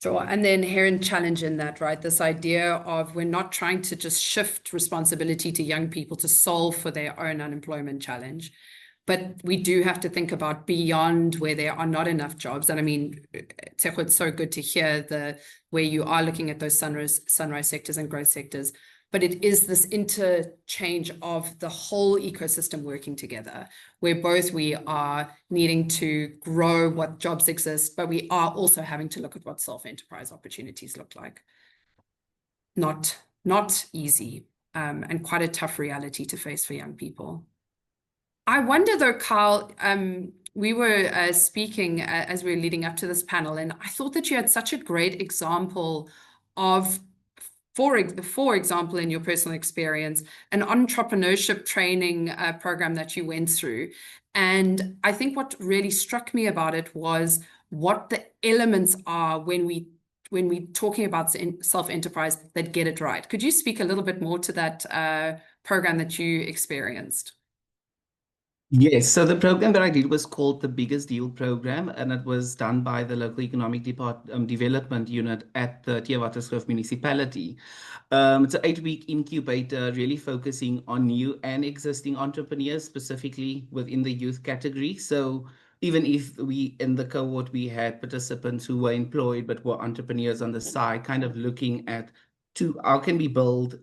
Sure. And the inherent challenge in that, right? This idea of we're not trying to just shift responsibility to young people to solve for their own unemployment challenge. But we do have to think about beyond where there are not enough jobs. And I mean, Tshego, it's so good to hear where you are looking at those sunrise sectors and growth sectors. But it is this interchange of the whole ecosystem working together, where both we are needing to grow what jobs exist, but we are also having to look at what self-enterprise opportunities look like. Not easy, and quite a tough reality to face for young people. I wonder though, Carl, we were speaking as we were leading up to this panel, and I thought that you had such a great example of, for example, in your personal experience, an entrepreneurship training program that you went through. And I think what really struck me about it was what the elements are when we're talking about self-enterprise that get it right. Could you speak a little bit more to that program that you experienced? Yes, so the program that I did was called the Biggest Deal Program, and it was done by the local economic development unit at the Theewaterskloof municipality. It's an 8-week incubator, really focusing on new and existing entrepreneurs, specifically within the youth category. So even if in the cohort, we had participants who were employed but were entrepreneurs on the side, kind of looking at how can we build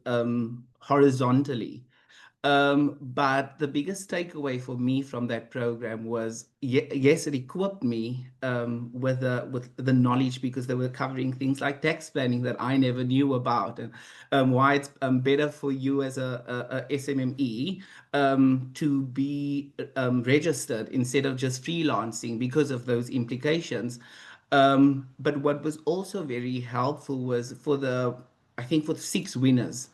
horizontally. But the biggest takeaway for me from that program was, yes, it equipped me with the knowledge, because they were covering things like tax planning that I never knew about, and why it's better for you as a SMME to be registered instead of just freelancing because of those implications. But what was also very helpful was for the 6 winners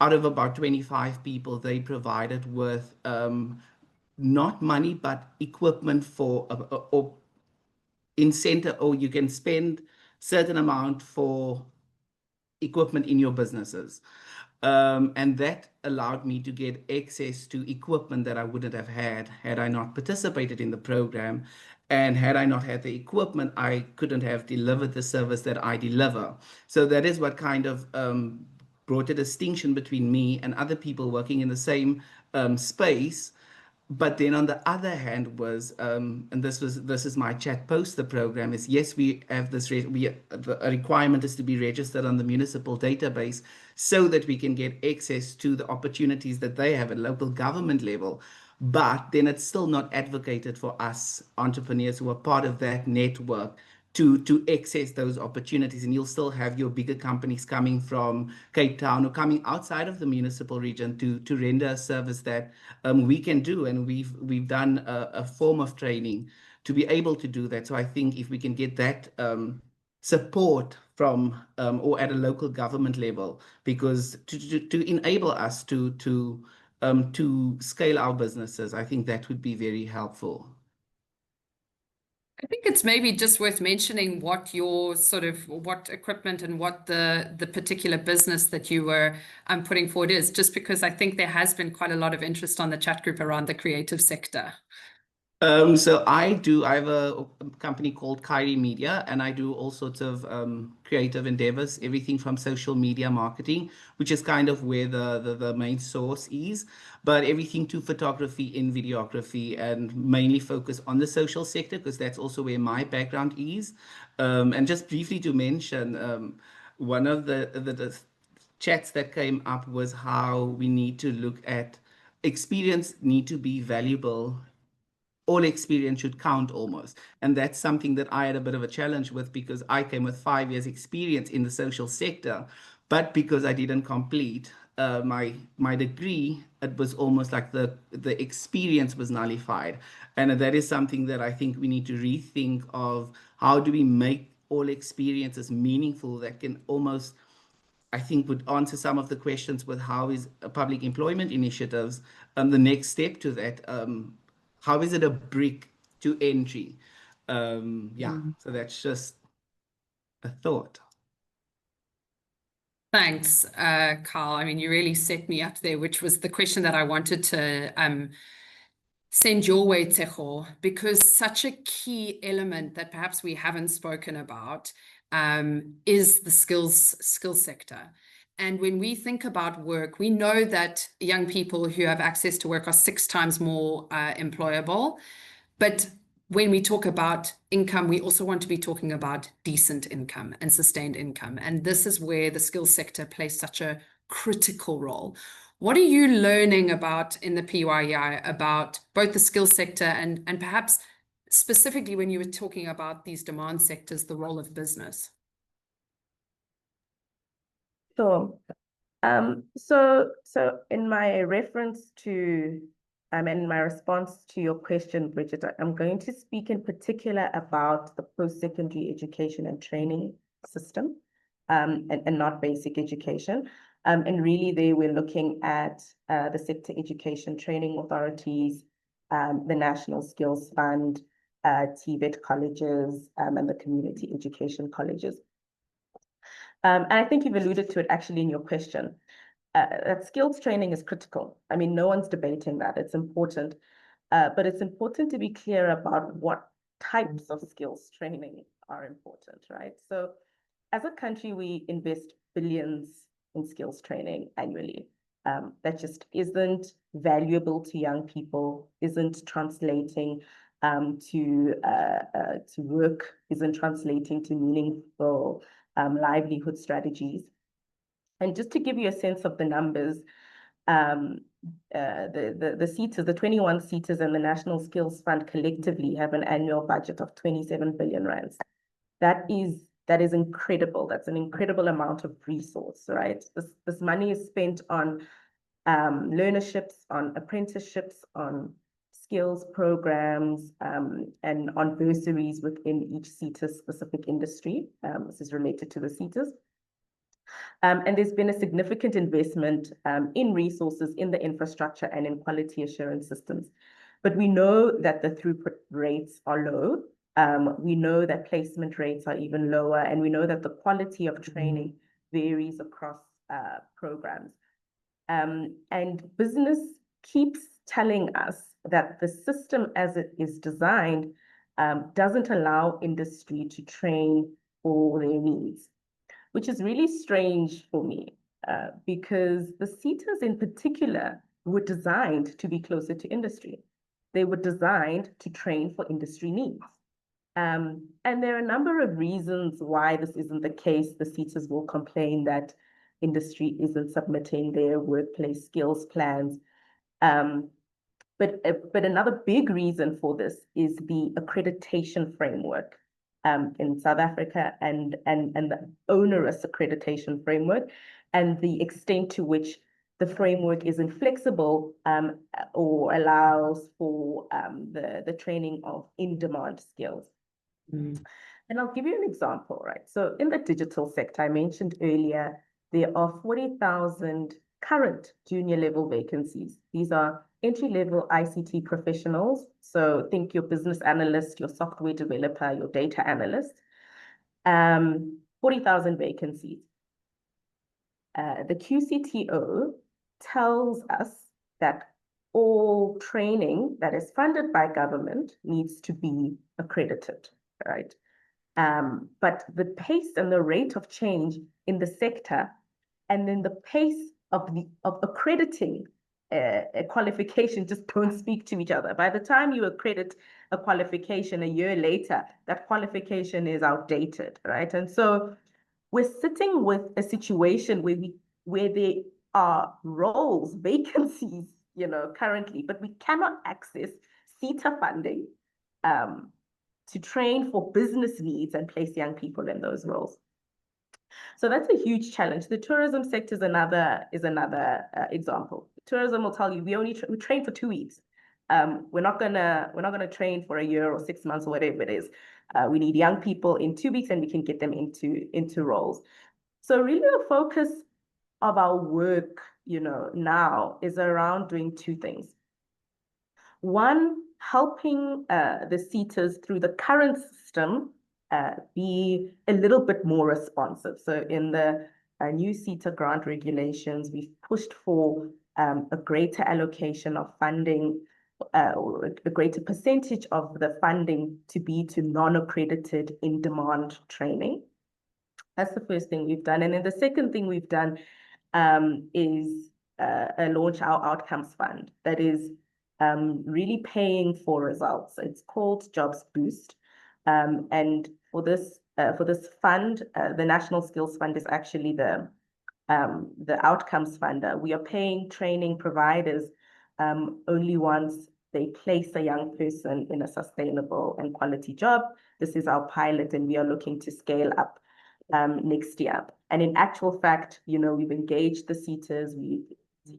out of about 25 people, they provided with not money, but equipment for or incentive, or you can spend certain amount for equipment in your businesses. And that allowed me to get access to equipment that I wouldn't have had I not participated in the program. And had I not had the equipment, I couldn't have delivered the service that I deliver. So that is what kind of brought a distinction between me and other people working in the same space. But then on the other hand was, and this is my chat post the program, is yes, we have this, a requirement is to be registered on the municipal database so that we can get access to the opportunities that they have at local government level. But then it's still not advocated for us entrepreneurs who are part of that network to access those opportunities. And you'll still have your bigger companies coming from Cape Town or coming outside of the municipal region to render a service that we can do. And we've done a form of training to be able to do that. So I think if we can get that support from or at a local government level, because to enable us to scale our businesses, I think that would be very helpful. I think it's maybe just worth mentioning what your what equipment and what the particular business that you were putting forward is, just because I think there has been quite a lot of interest on the chat group around the creative sector. So I have a company called Kyrie Media, and I do all sorts of creative endeavors, everything from social media marketing, which is kind of where the main source is, but everything to photography in videography, and mainly focus on the social sector, because that's also where my background is. And just briefly to mention, one of the chats that came up was how we need to look at experience need to be valuable all experience should count almost. And that's something that I had a bit of a challenge with, because I came with 5 years experience in the social sector, but because I didn't complete my degree, it was almost like the experience was nullified. And that is something that I think we need to rethink of. How do we make all experiences meaningful that can almost, I think, would answer some of the questions with how is public employment initiatives the next step to that. How is it a brick to entry? So that's just a thought. Thanks, Carl. I mean, you really set me up there, which was the question that I wanted to send your way, Tshego, because such a key element that perhaps we haven't spoken about is the skills sector. And when we think about work, we know that young people who have access to work are 6 times more employable. But when we talk about income, we also want to be talking about decent income and sustained income. And this is where the skills sector plays such a critical role. What are you learning about in the PYEI about both the skills sector and perhaps specifically when you were talking about these demand sectors, the role of business? Sure. So in my reference to and in my response to your question, Bridget, I'm going to speak in particular about the post-secondary education and training system, and not basic education. And really there we're looking at the sector education training authorities, the National Skills Fund, TVET colleges, and the community education colleges. And I think you've alluded to it actually in your question. That skills training is critical. I mean, no one's debating that. It's important. But it's important to be clear about what types of skills training are important, right? So as a country, we invest billions in skills training annually. That just isn't valuable to young people, isn't translating to work, isn't translating to meaningful livelihood strategies. And just to give you a sense of the numbers, the SETAs, the 21 SETAs and the National Skills Fund collectively have an annual budget of 27 billion rands. That is incredible. That's an incredible amount of resource, right? This money is spent on learnerships, on apprenticeships, on skills programs, and on bursaries within each SETA specific industry. This is related to the SETAs. And there's been a significant investment in resources, in the infrastructure, and in quality assurance systems. But we know that the throughput rates are low. We know that placement rates are even lower, and we know that the quality of training varies across programs. And business keeps telling us that the system as it is designed doesn't allow industry to train for their needs, which is really strange for me, because the SETAs in particular were designed to be closer to industry. They were designed to train for industry needs. And there are a number of reasons why this isn't the case. The SETAs will complain that industry isn't submitting their workplace skills plans. But another big reason for this is the accreditation framework in South Africa and the onerous accreditation framework, and the extent to which the framework is inflexible or allows for the training of in-demand skills. And I'll give you an example, right? So in the digital sector, I mentioned earlier, there are 40,000 current junior level vacancies. These are entry-level ICT professionals. So think your business analyst, your software developer, your data analyst. 40,000 vacancies. The QCTO tells us that all training that is funded by government needs to be accredited, right? But the pace and the rate of change in the sector, and then the pace of accrediting a qualification just don't speak to each other. By the time you accredit a qualification a year later, that qualification is outdated, right? And so we're sitting with a situation where there are roles, vacancies, currently, but we cannot access SETA funding to train for business needs and place young people in those roles. So that's a huge challenge. The tourism sector is another example. Tourism will tell you we train for 2 weeks. We're not gonna train for a year or 6 months or whatever it is. We need young people in 2 weeks, and we can get them into roles. So really, the focus of our work, now is around doing 2 things. One, helping the SETAs through the current system be a little bit more responsive. So in the new SETA grant regulations, we've pushed for a greater allocation of funding, or a greater percentage of the funding to be to non-accredited in-demand training. That's the first thing we've done. And then the second thing we've done is launch our outcomes fund that is really paying for results. It's called Jobs Boost. And for this fund, the National Skills Fund is actually the outcomes fund. We are paying training providers only once they place a young person in a sustainable and quality job. This is our pilot, and we are looking to scale up next year. And in actual fact, we've engaged the SETAs, we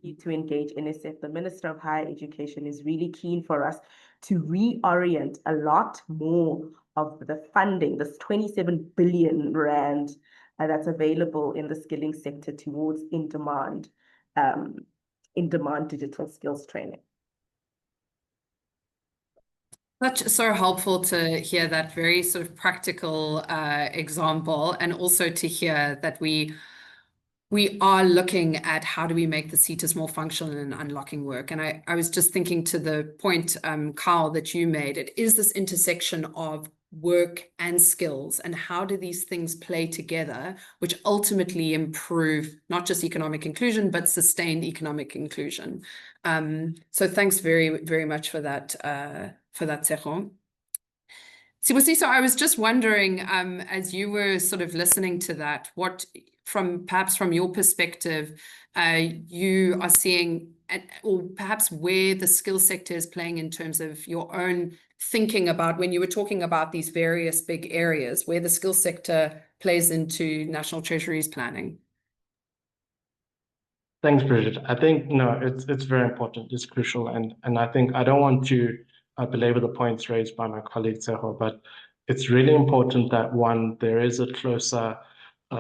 need to engage NSF. The Minister of Higher Education is really keen for us to reorient a lot more of the funding, this 27 billion rand that's available in the skilling sector, towards in-demand digital skills training. That's so helpful to hear that very sort of practical example, and also to hear that we are looking at how do we make the SETAs more functional in unlocking work. And I was just thinking to the point, Carl, that you made, it is this intersection of work and skills, and how do these things play together, which ultimately improve not just economic inclusion, but sustained economic inclusion. So thanks very, very much for that, Tshego. Sibusiso, I was just wondering, as you were sort of listening to that, what, perhaps from your perspective, you are seeing, or perhaps where the skill sector is playing in terms of your own thinking about, when you were talking about these various big areas, where the skill sector plays into National Treasury's planning. Thanks, Bridget. I think, no, it's very important. It's crucial. And I think I don't want to belabor the points raised by my colleague Tshego, but it's really important that, one, there is a closer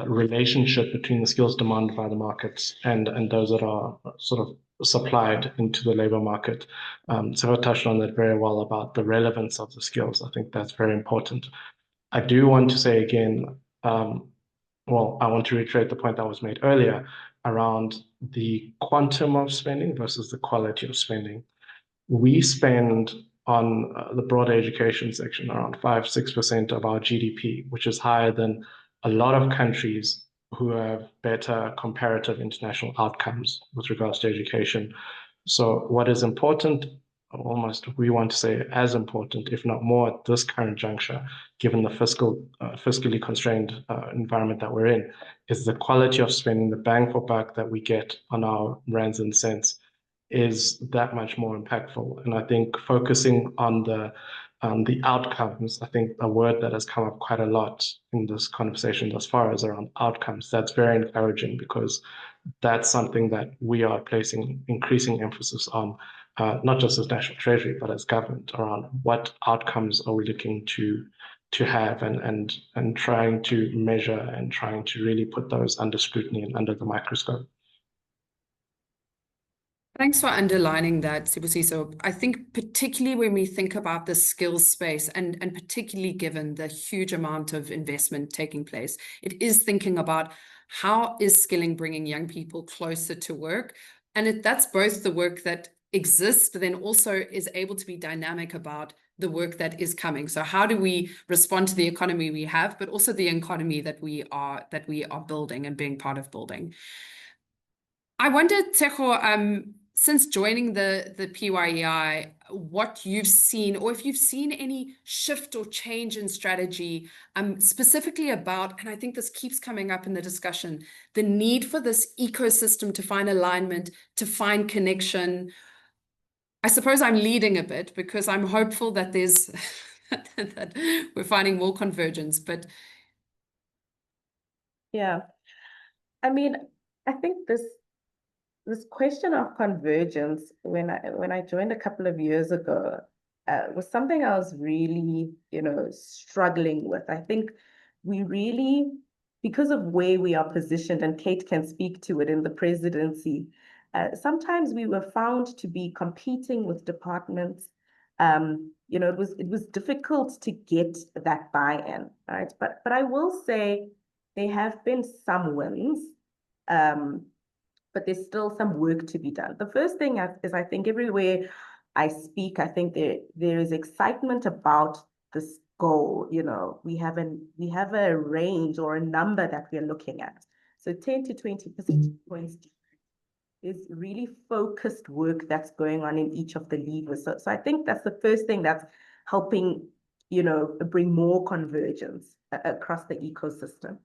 relationship between the skills demanded by the markets and those that are sort of supplied into the labor market. Tshego touched on that very well about the relevance of the skills. I think that's very important. I do want to say again, well, I want to reiterate the point that was made earlier around the quantum of spending versus the quality of spending. We spend on the broader education section around 5-6% of our GDP, which is higher than a lot of countries who have better comparative international outcomes with regards to education. So what is important, almost we want to say as important, if not more, at this current juncture, given the fiscally constrained environment that we're in, is the quality of spending, the bang for buck that we get on our rands and cents is that much more impactful. And I think focusing on the outcomes, I think a word that has come up quite a lot in this conversation thus far is around outcomes. That's very encouraging, because that's something that we are placing increasing emphasis on, not just as National Treasury, but as government, around what outcomes are we looking to have, and trying to measure and trying to really put those under scrutiny and under the microscope. Thanks for underlining that, Sibusiso. I think particularly when we think about the skills space, and particularly given the huge amount of investment taking place, it is thinking about how is skilling bringing young people closer to work. And that's both the work that exists, but then also is able to be dynamic about the work that is coming. So how do we respond to the economy we have, but also the economy that we are building and being part of building? I wonder, Tshego, since joining the PYEI, what you've seen, or if you've seen any shift or change in strategy, specifically about, and I think this keeps coming up in the discussion, the need for this ecosystem to find alignment, to find connection. I suppose I'm leading a bit because I'm hopeful that there's that we're finding more convergence, but Yeah, I mean, I think this question of convergence, when I joined a couple of years ago, was something I was really, struggling with. I think we really, because of where we are positioned, and Kate can speak to it in the presidency, sometimes we were found to be competing with departments. It was difficult to get that buy-in, right? But I will say there have been some wins. But there's still some work to be done. The first thing is I think everywhere I speak, I think there is excitement about this goal. We have a range or a number that we're looking at. So 10 to 20% points is really focused work that's going on in each of the levers. So I think that's the first thing that's helping, bring more convergence across the ecosystem.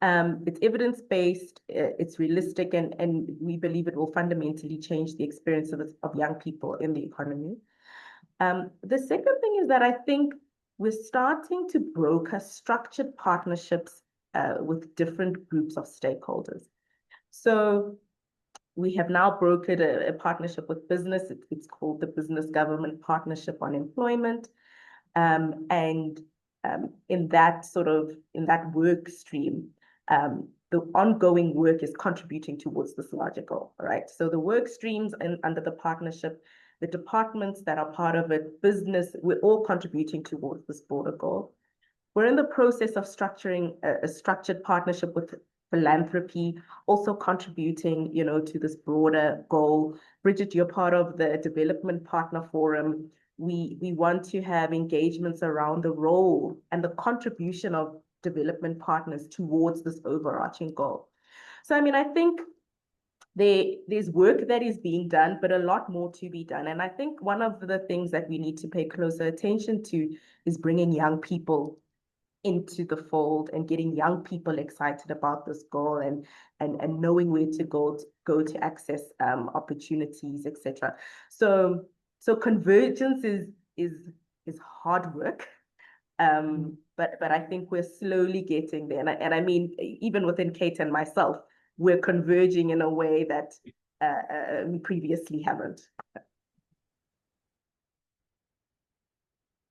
It's evidence-based, it's realistic, and we believe it will fundamentally change the experience of young people in the economy. The second thing is that I think we're starting to broker structured partnerships with different groups of stakeholders. So we have now brokered a partnership with business. It's called the Business Government Partnership on Employment. And in that work stream, the ongoing work is contributing towards this larger goal, right? So the work streams under the partnership, the departments that are part of it, business, we're all contributing towards this broader goal. We're in the process of structuring a structured partnership with philanthropy, also contributing, to this broader goal. Bridget, you're part of the Development Partner Forum. We want to have engagements around the role and the contribution of development partners towards this overarching goal. So, I think there's work that is being done, but a lot more to be done. And I think one of the things that we need to pay closer attention to is bringing young people into the fold and getting young people excited about this goal and knowing where to go to access opportunities, etc. So convergence is hard work. But I think we're slowly getting there. And I mean, even within Kate and myself, we're converging in a way that we previously haven't.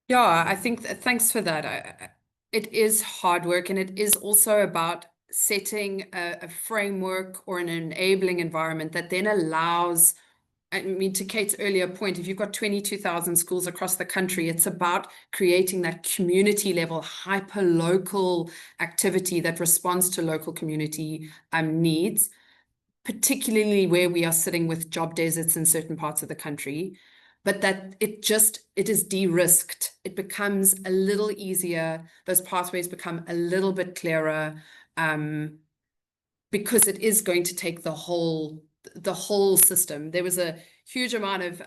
yeah, I think thanks for that. It is hard work, and it is also about setting a framework or an enabling environment that then allows, I mean, to Kate's earlier point, if you've got 22,000 schools across the country, it's about creating that community level, hyper local activity that responds to local community needs, particularly where we are sitting with job deserts in certain parts of the country, but that it is de-risked. It becomes a little easier. Those pathways become a little bit clearer, because it is going to take the whole system. There was a huge amount of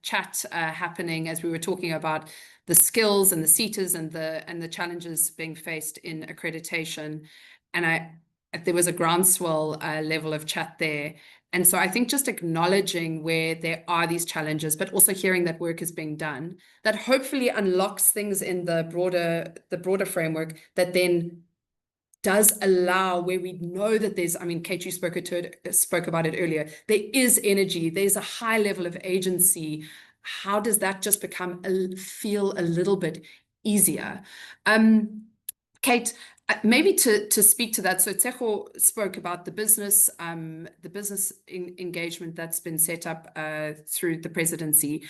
chat happening as we were talking about the skills and the CETAs and the challenges being faced in accreditation, and there was a groundswell level of chat there. And so I think just acknowledging where there are these challenges, but also hearing that work is being done, that hopefully unlocks things in the broader framework that then does allow, where we know that there's, I mean, Kate, you spoke about it earlier, there is energy, there's a high level of agency. How does that just feel a little bit easier? Kate, maybe to speak to that, so Tshego spoke about the business engagement that's been set up through the presidency.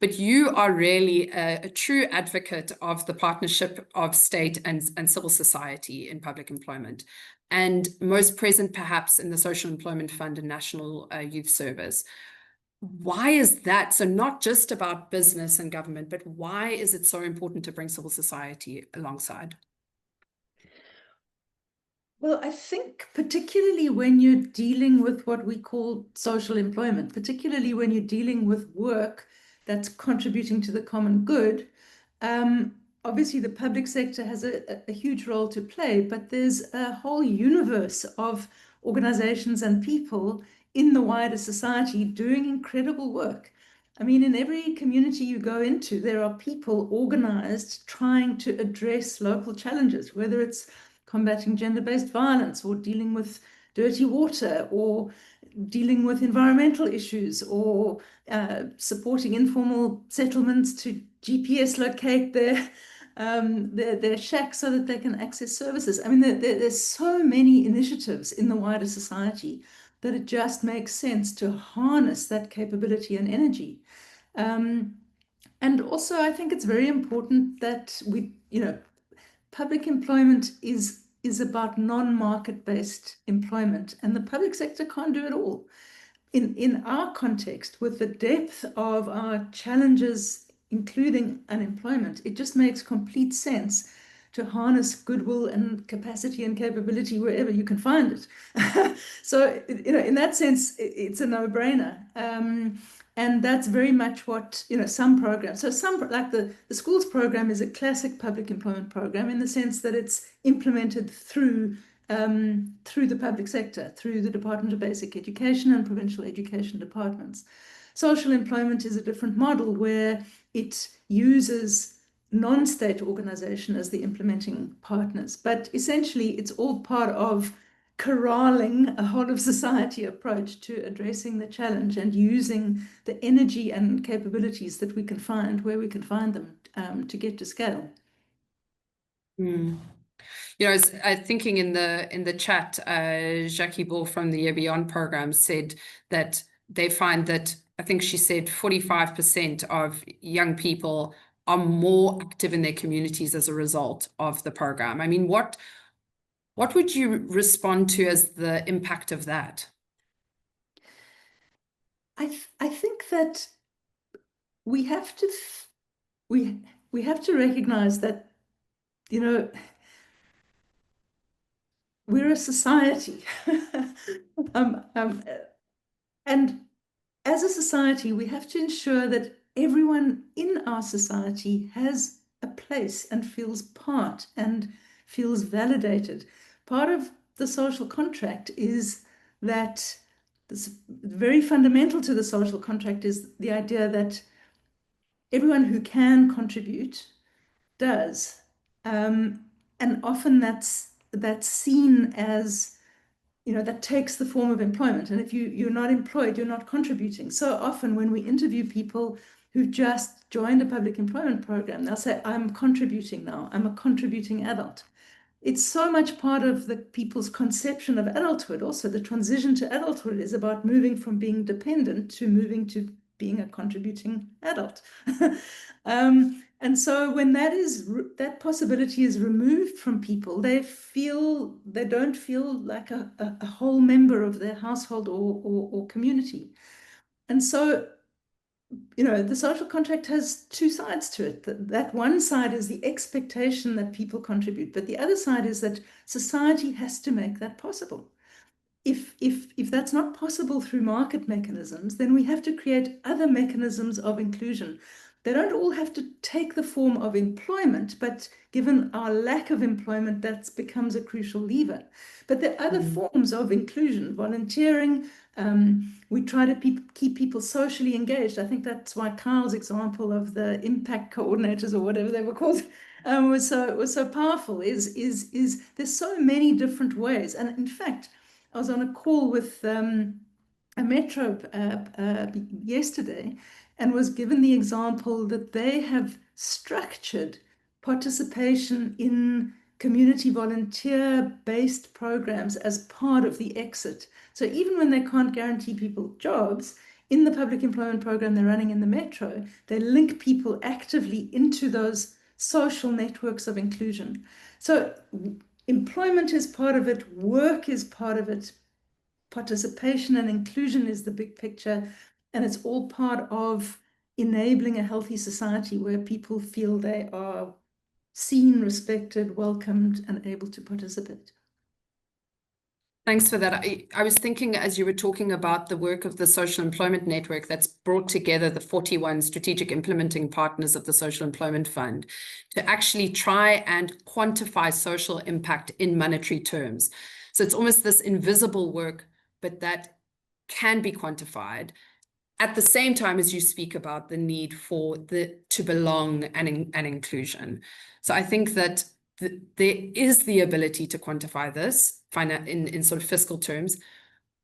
But you are really a true advocate of the partnership of state and civil society in public employment, and most present perhaps in the Social Employment Fund and National Youth Service. Why is that? So not just about business and government, but why is it so important to bring civil society alongside? Well, I think particularly when you're dealing with what we call social employment, particularly when you're dealing with work that's contributing to the common good, obviously the public sector has a huge role to play, but there's a whole universe of organizations and people in the wider society doing incredible work. I mean, in every community you go into, there are people organized trying to address local challenges, whether it's combating gender-based violence or dealing with dirty water or dealing with environmental issues or supporting informal settlements to GPS locate their shacks so that they can access services. I mean, there's so many initiatives in the wider society that it just makes sense to harness that capability and energy. And also, I think it's very important that public employment is about non-market-based employment, and the public sector can't do it all. In our context, with the depth of our challenges, including unemployment, it just makes complete sense to harness goodwill and capacity and capability wherever you can find it. So, in that sense, it's a no-brainer. And that's very much what, some programs, so some, like the schools program is a classic public employment program in the sense that it's implemented through the public sector, through the Department of Basic Education and provincial education departments. Social employment is a different model where it uses non-state organization as the implementing partners. But essentially, it's all part of corralling a whole of society approach to addressing the challenge and using the energy and capabilities that we can find where we can find them to get to scale. Thinking in the chat, Jackie Ball from the Year Beyond program said that they find that, I think she said 45% of young people are more active in their communities as a result of the program. I mean, what would you respond to as the impact of that? I think that we have to recognize that, we're a society. And as a society, we have to ensure that everyone in our society has a place and feels part and feels validated. Part of the social contract is that, very fundamental to the social contract is the idea that everyone who can contribute does. And often that's seen as, that takes the form of employment. And if you're not employed, you're not contributing. So often when we interview people who've just joined a public employment program, they'll say, I'm contributing now. I'm a contributing adult. It's so much part of the people's conception of adulthood. Also, the transition to adulthood is about moving from being dependent to moving to being a contributing adult. And so when that possibility is removed from people, they don't feel like a whole member of their household or community. And so, the social contract has two sides to it. That one side is the expectation that people contribute, but the other side is that society has to make that possible. If that's not possible through market mechanisms, then we have to create other mechanisms of inclusion. They don't all have to take the form of employment, but given our lack of employment, that becomes a crucial lever. But there are other forms of inclusion, volunteering. We try to keep people socially engaged. I think that's why Kyle's example of the impact coordinators or whatever they were called was so powerful. Is there's so many different ways. And in fact, I was on a call with a metro yesterday and was given the example that they have structured participation in community volunteer-based programs as part of the exit. So even when they can't guarantee people jobs, in the public employment program they're running in the metro, they link people actively into those social networks of inclusion. So employment is part of it, work is part of it, participation and inclusion is the big picture, and it's all part of enabling a healthy society where people feel they are seen, respected, welcomed, and able to participate. Thanks for that. I was thinking as you were talking about the work of the Social Employment Network that's brought together the 41 strategic implementing partners of the Social Employment Fund to actually try and quantify social impact in monetary terms. So it's almost this invisible work, but that can be quantified at the same time as you speak about the need for to belong and inclusion. So I think that there is the ability to quantify this in sort of fiscal terms,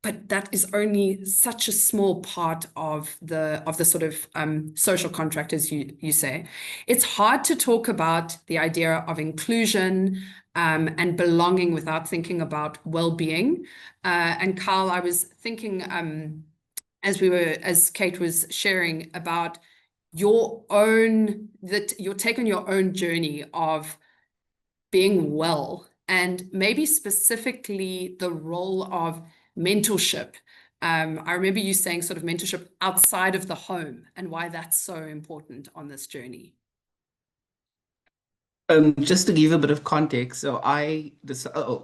but that is only such a small part of the sort of social contract, as you say. It's hard to talk about the idea of inclusion and belonging without thinking about well-being. And Carl, I was thinking as Kate was sharing about your take on your own journey of being well, and maybe specifically the role of mentorship. I remember you saying sort of mentorship outside of the home and why that's so important on this journey. Just to give a bit of context, so a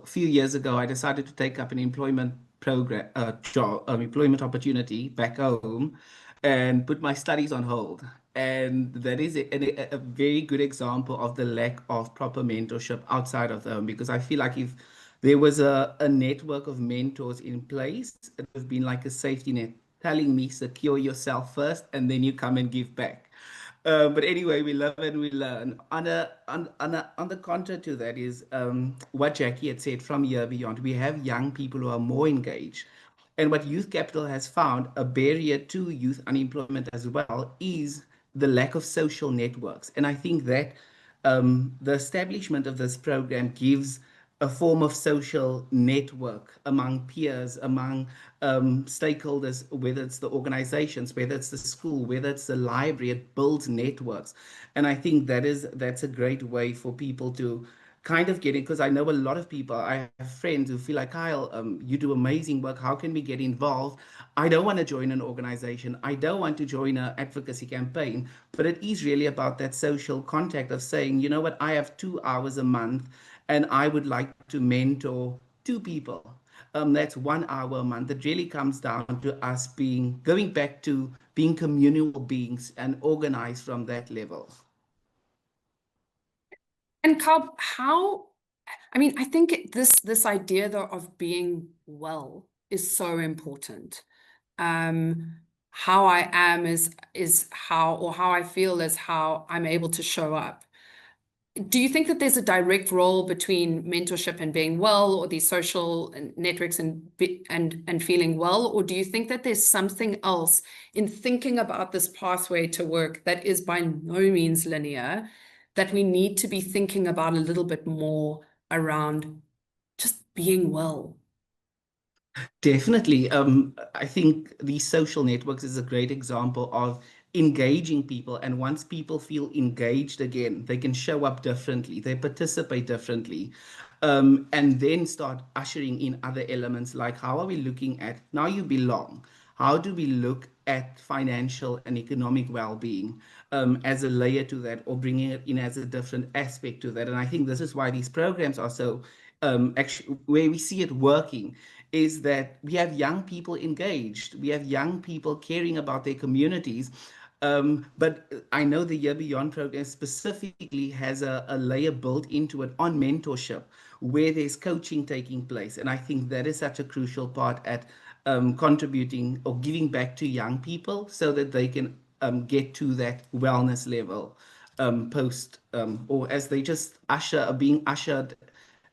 few years ago, I decided to take up an employment program, employment opportunity back home, and put my studies on hold. And that is a very good example of the lack of proper mentorship outside of the home, because I feel like if there was a network of mentors in place, it would have been like a safety net telling me, secure yourself first, and then you come and give back. But anyway, we love and we learn. On the contrary to that is what Jackie had said from Year Beyond. We have young people who are more engaged. And what Youth Capital has found a barrier to youth unemployment as well is the lack of social networks. And I think that the establishment of this program gives a form of social network among peers, among stakeholders, whether it's the organizations, whether it's the school, whether it's the library. It builds networks. And I think that's a great way for people to kind of get it, because I know a lot of people, I have friends who feel like, Kyle, you do amazing work. How can we get involved? I don't want to join an organization. I don't want to join an advocacy campaign, but it is really about that social contact of saying, you know what, I have 2 hours a month and I would like to mentor 2 people. That's 1 hour a month. It really comes down to us going back to being communal beings and organized from that level. And Carl, I think this idea though of being well is so important. How I am is how I feel is how I'm able to show up. Do you think that there's a direct role between mentorship and being well, or these social networks and feeling well? Or do you think that there's something else in thinking about this pathway to work that is by no means linear, that we need to be thinking about a little bit more around just being well? Definitely. I think these social networks is a great example of engaging people. And once people feel engaged again, they can show up differently, they participate differently, and then start ushering in other elements like how are we looking at now you belong? How do we look at financial and economic well-being as a layer to that, or bringing it in as a different aspect to that? And I think this is why these programs are so actually where we see it working is that we have young people engaged, we have young people caring about their communities. But I know the Year Beyond program specifically has a layer built into it on mentorship, where there's coaching taking place. And I think that is such a crucial part at contributing or giving back to young people so that they can get to that wellness level or as they just being ushered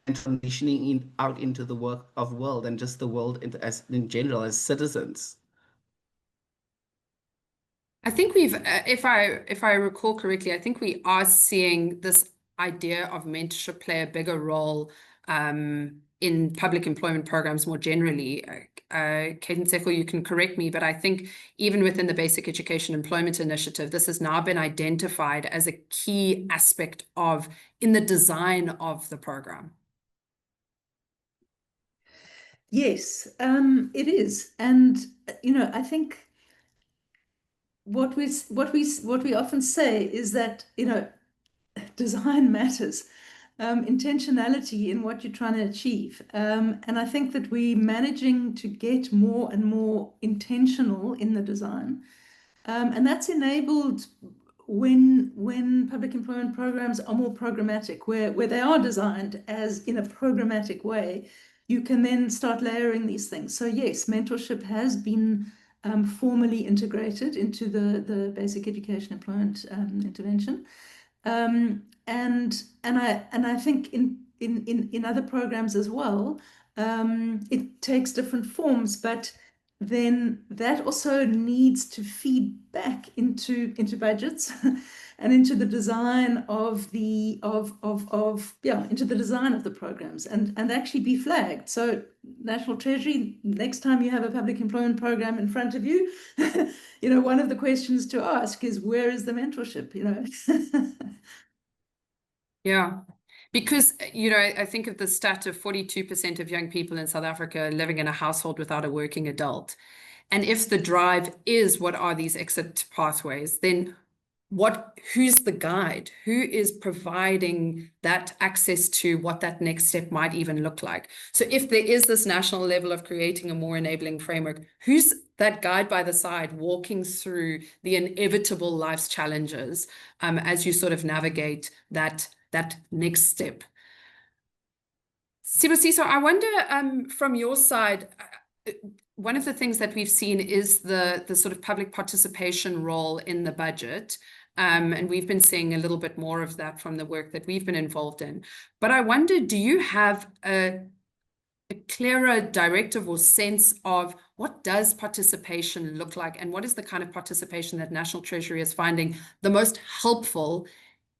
and transitioning out into the world and just the world in general as citizens. I think if I recall correctly, I think we are seeing this idea of mentorship play a bigger role in public employment programs more generally. Kate and Tshego, you can correct me, but I think even within the Basic Education Employment Initiative, this has now been identified as a key aspect in the design of the program. Yes, it is. And, I think what we often say is that, design matters, intentionality in what you're trying to achieve. And I think that we're managing to get more and more intentional in the design. And that's enabled when public employment programs are more programmatic, where they are designed as in a programmatic way you can then start layering these things. So yes, mentorship has been formally integrated into the basic education employment intervention. And I think in other programs as well, it takes different forms, but then that also needs to feed back into budgets and into the design of the into the design of the programs and actually be flagged. So National Treasury, next time you have a public employment program in front of you, you know, one of the questions to ask is, where is the mentorship, you know? Yeah, because, you know, I think of the stat of 42% of young people in South Africa living in a household without a working adult. And if the drive is what are these exit pathways, then who's the guide? Who is providing that access to what that next step might even look like? So if there is this national level of creating a more enabling framework, who's that guide by the side walking through the inevitable life's challenges as you sort of navigate that next step? Sibusiso, I wonder from your side, one of the things that we've seen is the sort of public participation role in the budget. And we've been seeing a little bit more of that from the work that we've been involved in. But I wonder, do you have a clearer directive or sense of what does participation look like, and what is the kind of participation that National Treasury is finding the most helpful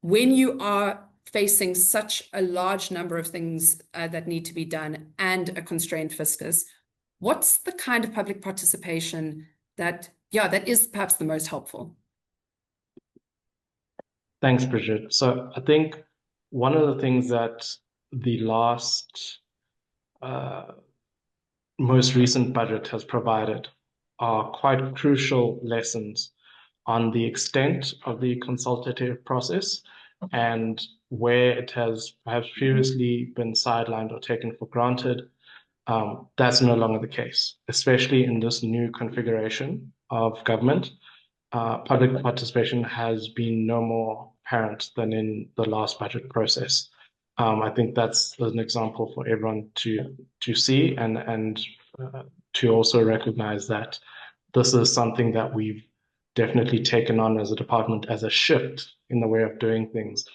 when you are facing such a large number of things that need to be done and a constrained fiscus? What's the kind of public participation that is perhaps the most helpful? Thanks, Bridget. So I think one of the things that the last most recent budget has provided are quite crucial lessons on the extent of the consultative process and where it has perhaps previously been sidelined or taken for granted. That's no longer the case, especially in this new configuration of government. Public participation has been no more apparent than in the last budget process. I think that's an example for everyone to see and to also recognize that this is something that we've definitely taken on as a department as a shift in the way of doing things.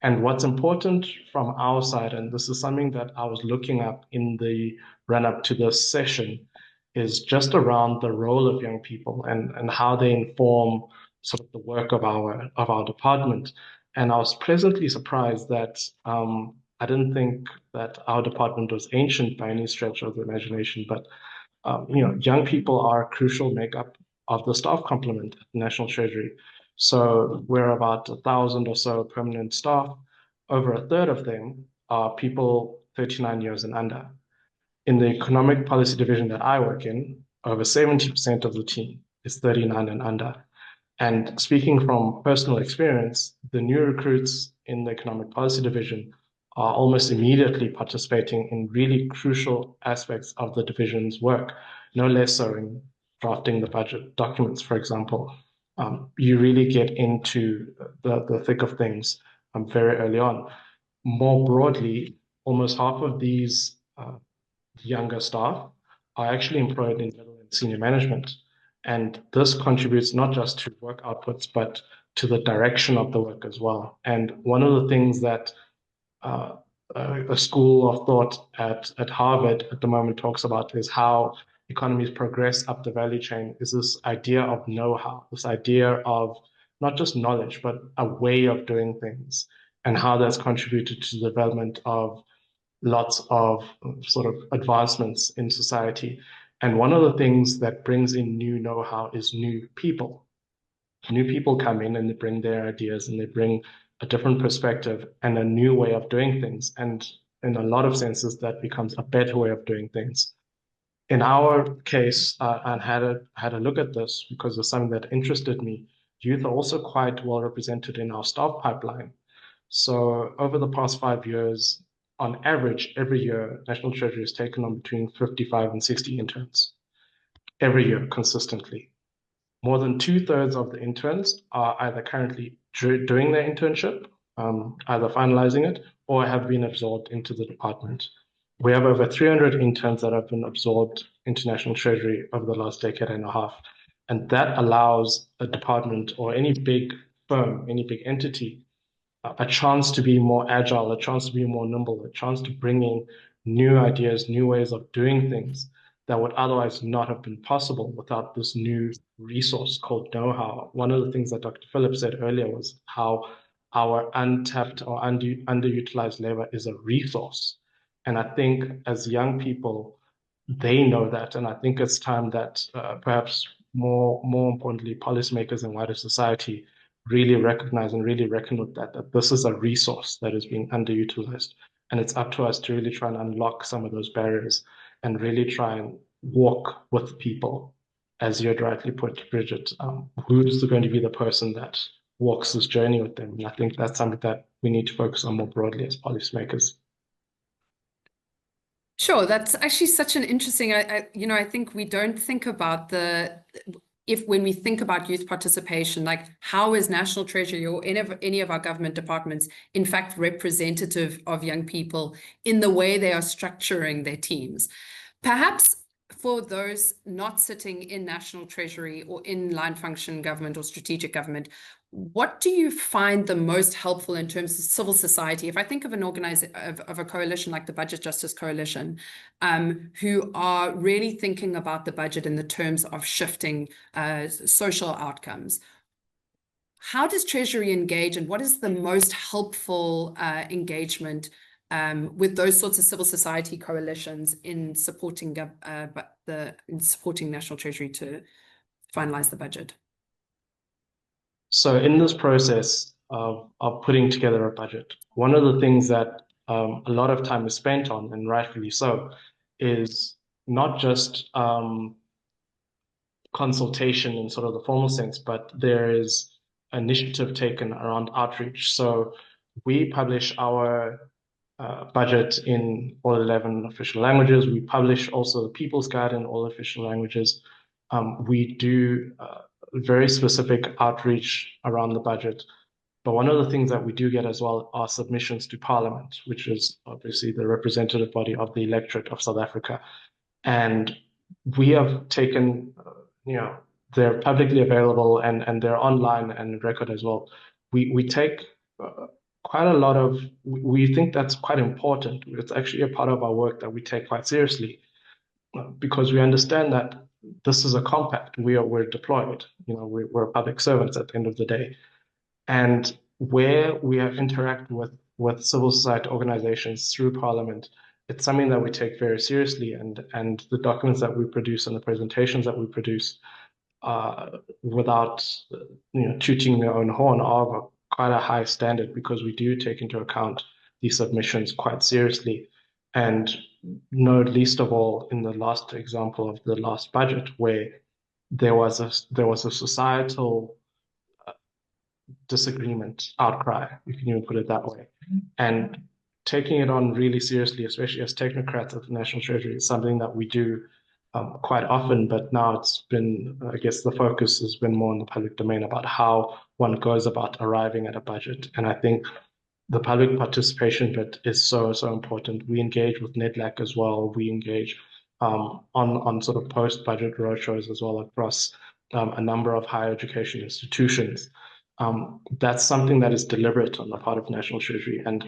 And what's important from our side, and this is something that I was looking up in the run-up to this session, is just around the role of young people and how they inform sort of the work of our department. And I was pleasantly surprised that I didn't think that our department was ancient by any stretch of the imagination, but you know, young people are a crucial makeup of the staff complement at the National Treasury. So we're about 1,000 or so permanent staff. Over a third of them are people 39 years and under. In the economic policy division that I work in, over 70% of the team is 39 and under. And speaking from personal experience, the new recruits in the economic policy division are almost immediately participating in really crucial aspects of the division's work, no less so in drafting the budget documents, for example. You really get into the thick of things very early on. More broadly, almost half of these younger staff are actually employed in middle and senior management. And this contributes not just to work outputs, but to the direction of the work as well. And one of the things that a school of thought at Harvard at the moment talks about is how economies progress up the value chain, is this idea of know-how, this idea of not just knowledge, but a way of doing things, and how that's contributed to the development of lots of sort of advancements in society. And one of the things that brings in new know-how is new people. New people come in and they bring their ideas and they bring a different perspective and a new way of doing things. And in a lot of senses, that becomes a better way of doing things. In our case, I had a look at this because it's something that interested me. Youth are also quite well represented in our staff pipeline. So over the past 5 years, on average, every year, National Treasury has taken on between 55 and 60 interns every year consistently. More than 2/3 of the interns are either currently doing their internship, either finalizing it, or have been absorbed into the department. We have over 300 interns that have been absorbed into National Treasury over the last decade and a half. And that allows a department or any big firm, any big entity, a chance to be more agile, a chance to be more nimble, a chance to bring in new ideas, new ways of doing things that would otherwise not have been possible without this new resource called know-how. One of the things that Dr. Phillips said earlier was how our untapped or underutilized labor is a resource. And I think as young people, they know that. And I think it's time that perhaps more importantly, policymakers and wider society really recognize and really reckon with that this is a resource that is being underutilized. And it's up to us to really try and unlock some of those barriers and really try and walk with people. As you had rightly put, Bridget, who's going to be the person that walks this journey with them? And I think that's something that we need to focus on more broadly as policymakers. Sure, that's actually such an interesting, I think we don't think about when we think about youth participation, like how is National Treasury or any of our government departments, in fact, representative of young people in the way they are structuring their teams? Perhaps for those not sitting in National Treasury or in line function government or strategic government, what do you find the most helpful in terms of civil society? If I think of an of a coalition like the Budget Justice Coalition, who are really thinking about the budget in the terms of shifting social outcomes, how does Treasury engage, and what is the most helpful engagement with those sorts of civil society coalitions in supporting National Treasury to finalize the budget? So in this process of putting together a budget, one of the things that a lot of time is spent on, and rightfully so, is not just consultation in sort of the formal sense, but there is initiative taken around outreach. So we publish our budget in all 11 official languages. We publish also the People's Guide in all official languages. We do very specific outreach around the budget. But one of the things that we do get as well are submissions to Parliament, which is obviously the representative body of the electorate of South Africa. And we have taken, they're publicly available and they're online and record as well. We take quite a lot of, we think that's quite important. It's actually a part of our work that we take quite seriously because we understand that this is a compact. We're deployed. We're public servants at the end of the day, and where we have interacted with civil society organizations through Parliament, it's something that we take very seriously. And the documents that we produce and the presentations that we produce, without tooting their own horn, are of quite a high standard because we do take into account these submissions quite seriously. And not least of all, in the last example of the last budget, where there was a societal disagreement, outcry, you can even put it that way. And taking it on really seriously, especially as technocrats at the National Treasury, is something that we do quite often, but now it's been, I guess the focus has been more in the public domain about how one goes about arriving at a budget. And I think the public participation bit is so important. We engage with NEDLAC as well. We engage on sort of post-budget roadshows as well across a number of higher education institutions. That's something that is deliberate on the part of National Treasury. And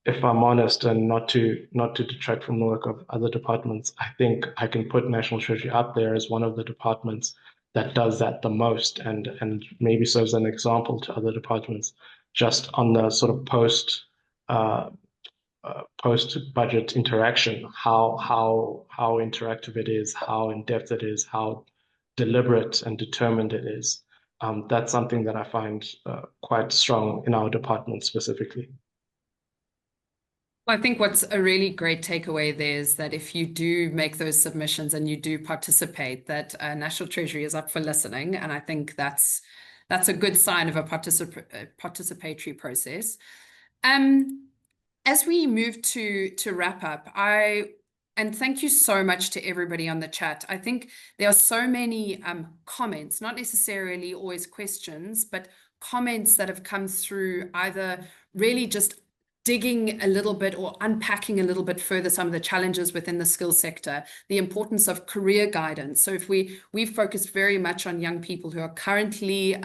if I'm honest, and not to detract from the work of other departments, I think I can put National Treasury up there as one of the departments that does that the most, and maybe serves an example to other departments just on the sort of post-budget interaction, how interactive it is, how in-depth it is, how deliberate and determined it is. That's something that I find quite strong in our department specifically. Well, I think what's a really great takeaway there is that if you do make those submissions and you do participate, that National Treasury is up for listening. And I think that's a good sign of a participatory process. As we move to wrap up, and thank you so much to everybody on the chat. I think there are so many comments, not necessarily always questions, but comments that have come through, either really just digging a little bit or unpacking a little bit further some of the challenges within the skills sector, the importance of career guidance. So if we've focused very much on young people who are currently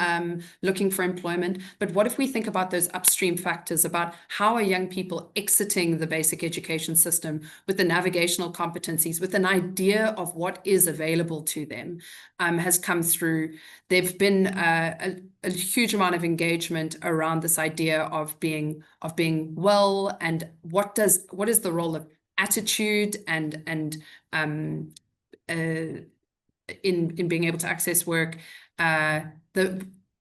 looking for employment, but what if we think about those upstream factors about how are young people exiting the basic education system with the navigational competencies, with an idea of what is available to them, has come through. There've been a huge amount of engagement around this idea of being well, and what is the role of attitude and in being able to access work.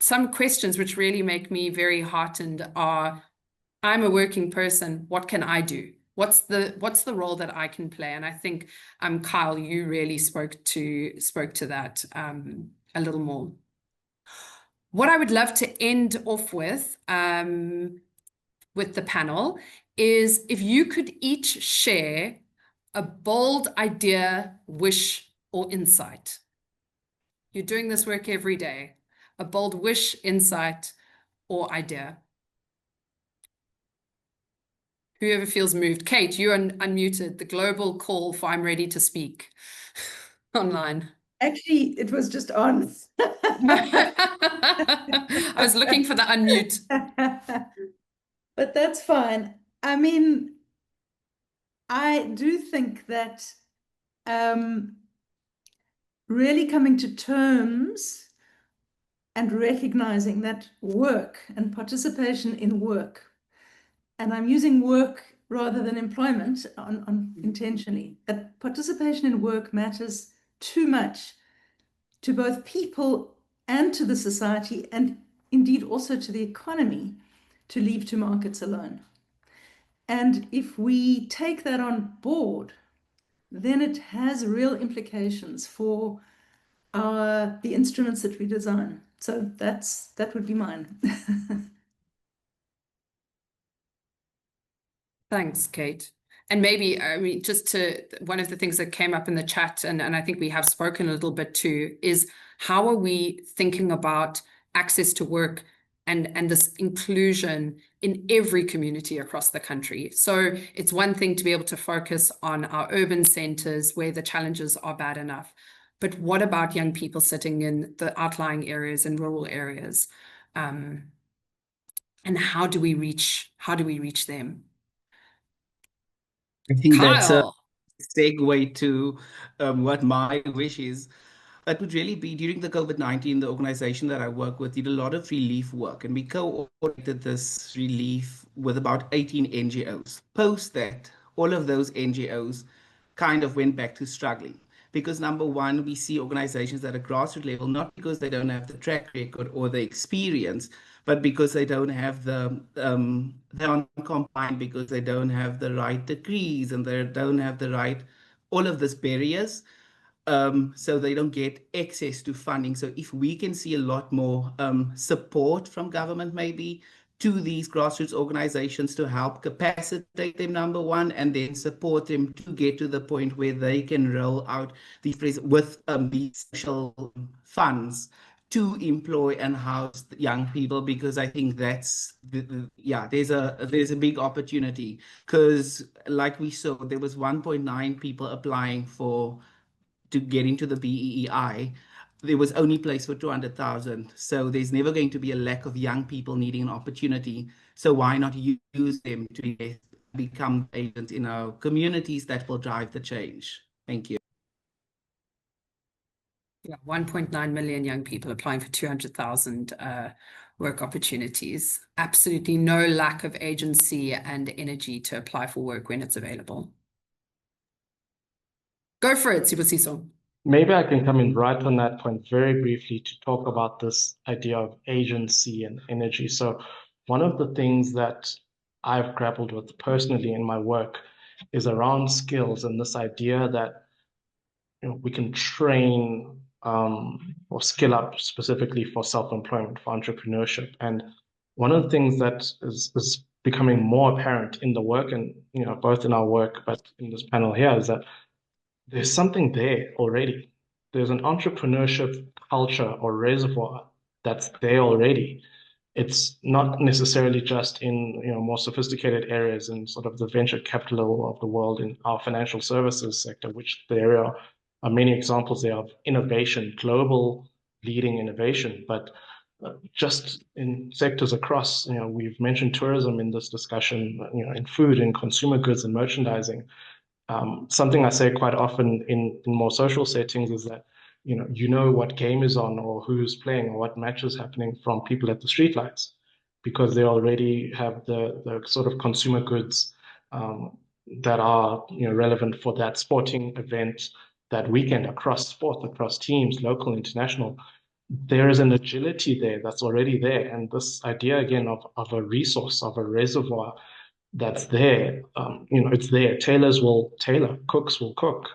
Some questions which really make me very heartened are, I'm a working person, what can I do? What's the role that I can play? And I think Kyle, you really spoke to that a little more. What I would love to end off with the panel is if you could each share a bold idea, wish, or insight. You're doing this work every day. A bold wish, insight, or idea. Whoever feels moved. Kate, you are unmuted. The global call for I'm ready to speak online. Actually, it was just on. I was looking for the unmute. But that's fine. I mean, I do think that really coming to terms and recognizing that work and participation in work, and I'm using work rather than employment intentionally, that participation in work matters too much to both people and to the society, and indeed also to the economy, to leave to markets alone. And if we take that on board, then it has real implications for the instruments that we design. So that would be mine. Thanks, Kate. And maybe, I mean, one of the things that came up in the chat, and I think we have spoken a little bit too, is how are we thinking about access to work and this inclusion in every community across the country? So it's one thing to be able to focus on our urban centers where the challenges are bad enough. But what about young people sitting in the outlying areas and rural areas? And how do we reach them? I think that's a Kyle. segue to what my wish is. That would really be during the COVID-19, the organization that I work with did a lot of relief work, and we coordinated this relief with about 18 NGOs. Post that, all of those NGOs kind of went back to struggling. Because number one, we see organizations at a grassroots level, not because they don't have the track record or the experience, but because they don't have they're non-compliant, because they don't have the right degrees and they don't have the right, all of these barriers. So they don't get access to funding. So if we can see a lot more support from government, maybe to these grassroots organizations to help capacitate them, number one, and then support them to get to the point where they can roll out these with these social funds to employ and house young people, because I think that's there's a big opportunity, because like we saw, there was 1.9 people applying to get into the BEEI. There was only place for 200,000. So there's never going to be a lack of young people needing an opportunity. So why not use them to become agents in our communities that will drive the change? Thank you. Yeah, 1.9 million young people applying for 200,000 work opportunities. Absolutely no lack of agency and energy to apply for work when it's available. Go for it, Sibusiso. Maybe I can come in right on that point very briefly to talk about this idea of agency and energy. So one of the things that I've grappled with personally in my work is around skills, and this idea that we can train or skill up specifically for self-employment, for entrepreneurship. And one of the things that is becoming more apparent in the work, and both in our work but in this panel here, is that there's something there already. There's an entrepreneurship culture or reservoir that's there already. it's not necessarily just in more sophisticated areas in sort of the venture capital of the world in our financial services sector, which there are many examples there of innovation, global leading innovation, but just in sectors across, we've mentioned tourism in this discussion, in food, in consumer goods and merchandising. Something I say quite often in more social settings is that you know what game is on or who's playing or what match is happening from people at the streetlights, because they already have the sort of consumer goods that are relevant for that sporting event, that weekend, across sport, across teams, local, international. There is an agility there that's already there, and this idea again of a resource, of a reservoir that's there, it's there. Tailors will tailor, cooks will cook,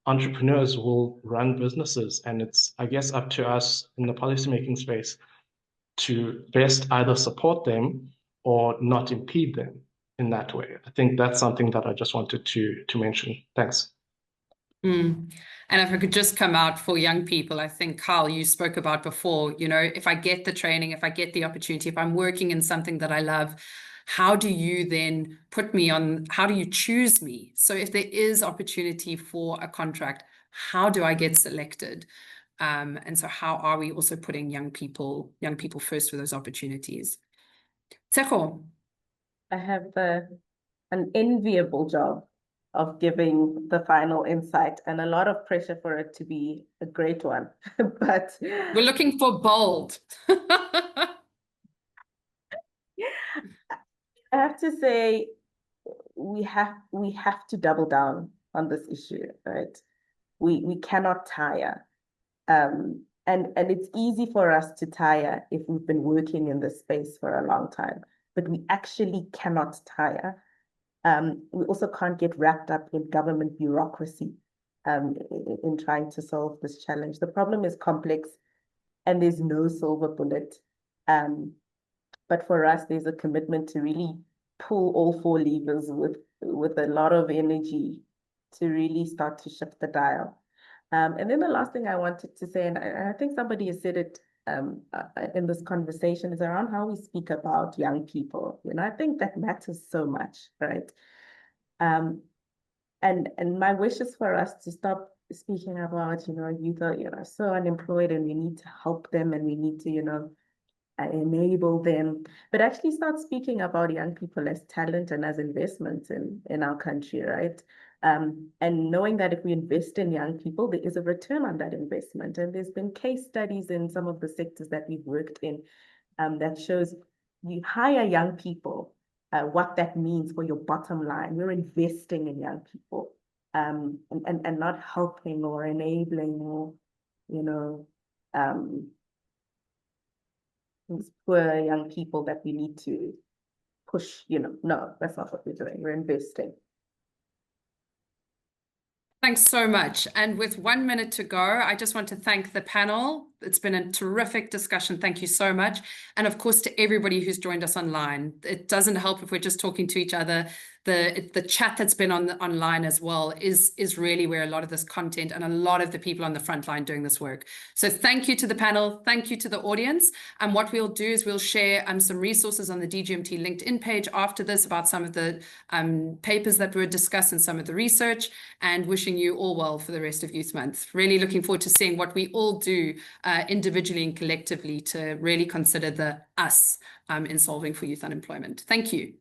entrepreneurs will run businesses, and it's, I guess, up to us in the policymaking space to best either support them or not impede them in that way. I think that's something that I just wanted to mention. Thanks. And if I could just come out for young people, I think, Carl, you spoke about before, if I get the training, if I get the opportunity, if I'm working in something that I love, how do you then put me on, how do you choose me? So if there is opportunity for a contract, how do I get selected? And so how are we also putting young people first for those opportunities? Tshego. I have an enviable job of giving the final insight and a lot of pressure for it to be a great one. But we're looking for bold. I have to say, we have to double down on this issue, right? We cannot tire. And it's easy for us to tire if we've been working in this space for a long time, but we actually cannot tire. We also can't get wrapped up in government bureaucracy in trying to solve this challenge. The problem is complex and there's no silver bullet. But for us, there's a commitment to really pull all four levers with a lot of energy to really start to shift the dial. And then the last thing I wanted to say, and I think somebody has said it in this conversation, is around how we speak about young people. I think that matters so much, right? And my wish is for us to stop speaking about, youth are so unemployed and we need to help them and we need to, enable them, but actually start speaking about young people as talent and as investments in our country, right? And knowing that if we invest in young people, there is a return on that investment. And there's been case studies in some of the sectors that we've worked in that shows you hire young people, what that means for your bottom line. We're investing in young people and not helping or enabling or, these poor young people that we need to push, no, that's not what we're doing. We're investing. Thanks so much. And with 1 minute to go, I just want to thank the panel. It's been a terrific discussion. Thank you so much. And of course, to everybody who's joined us online. It doesn't help if we're just talking to each other. The chat that's been online as well is really where a lot of this content and a lot of the people on the front line doing this work. So thank you to the panel. Thank you to the audience. And what we'll do is we'll share some resources on the DGMT LinkedIn page after this about some of the papers that were discussed and some of the research, and wishing you all well for the rest of Youth Month. Really looking forward to seeing what we all do individually and collectively to really consider the us in solving for youth unemployment. Thank you.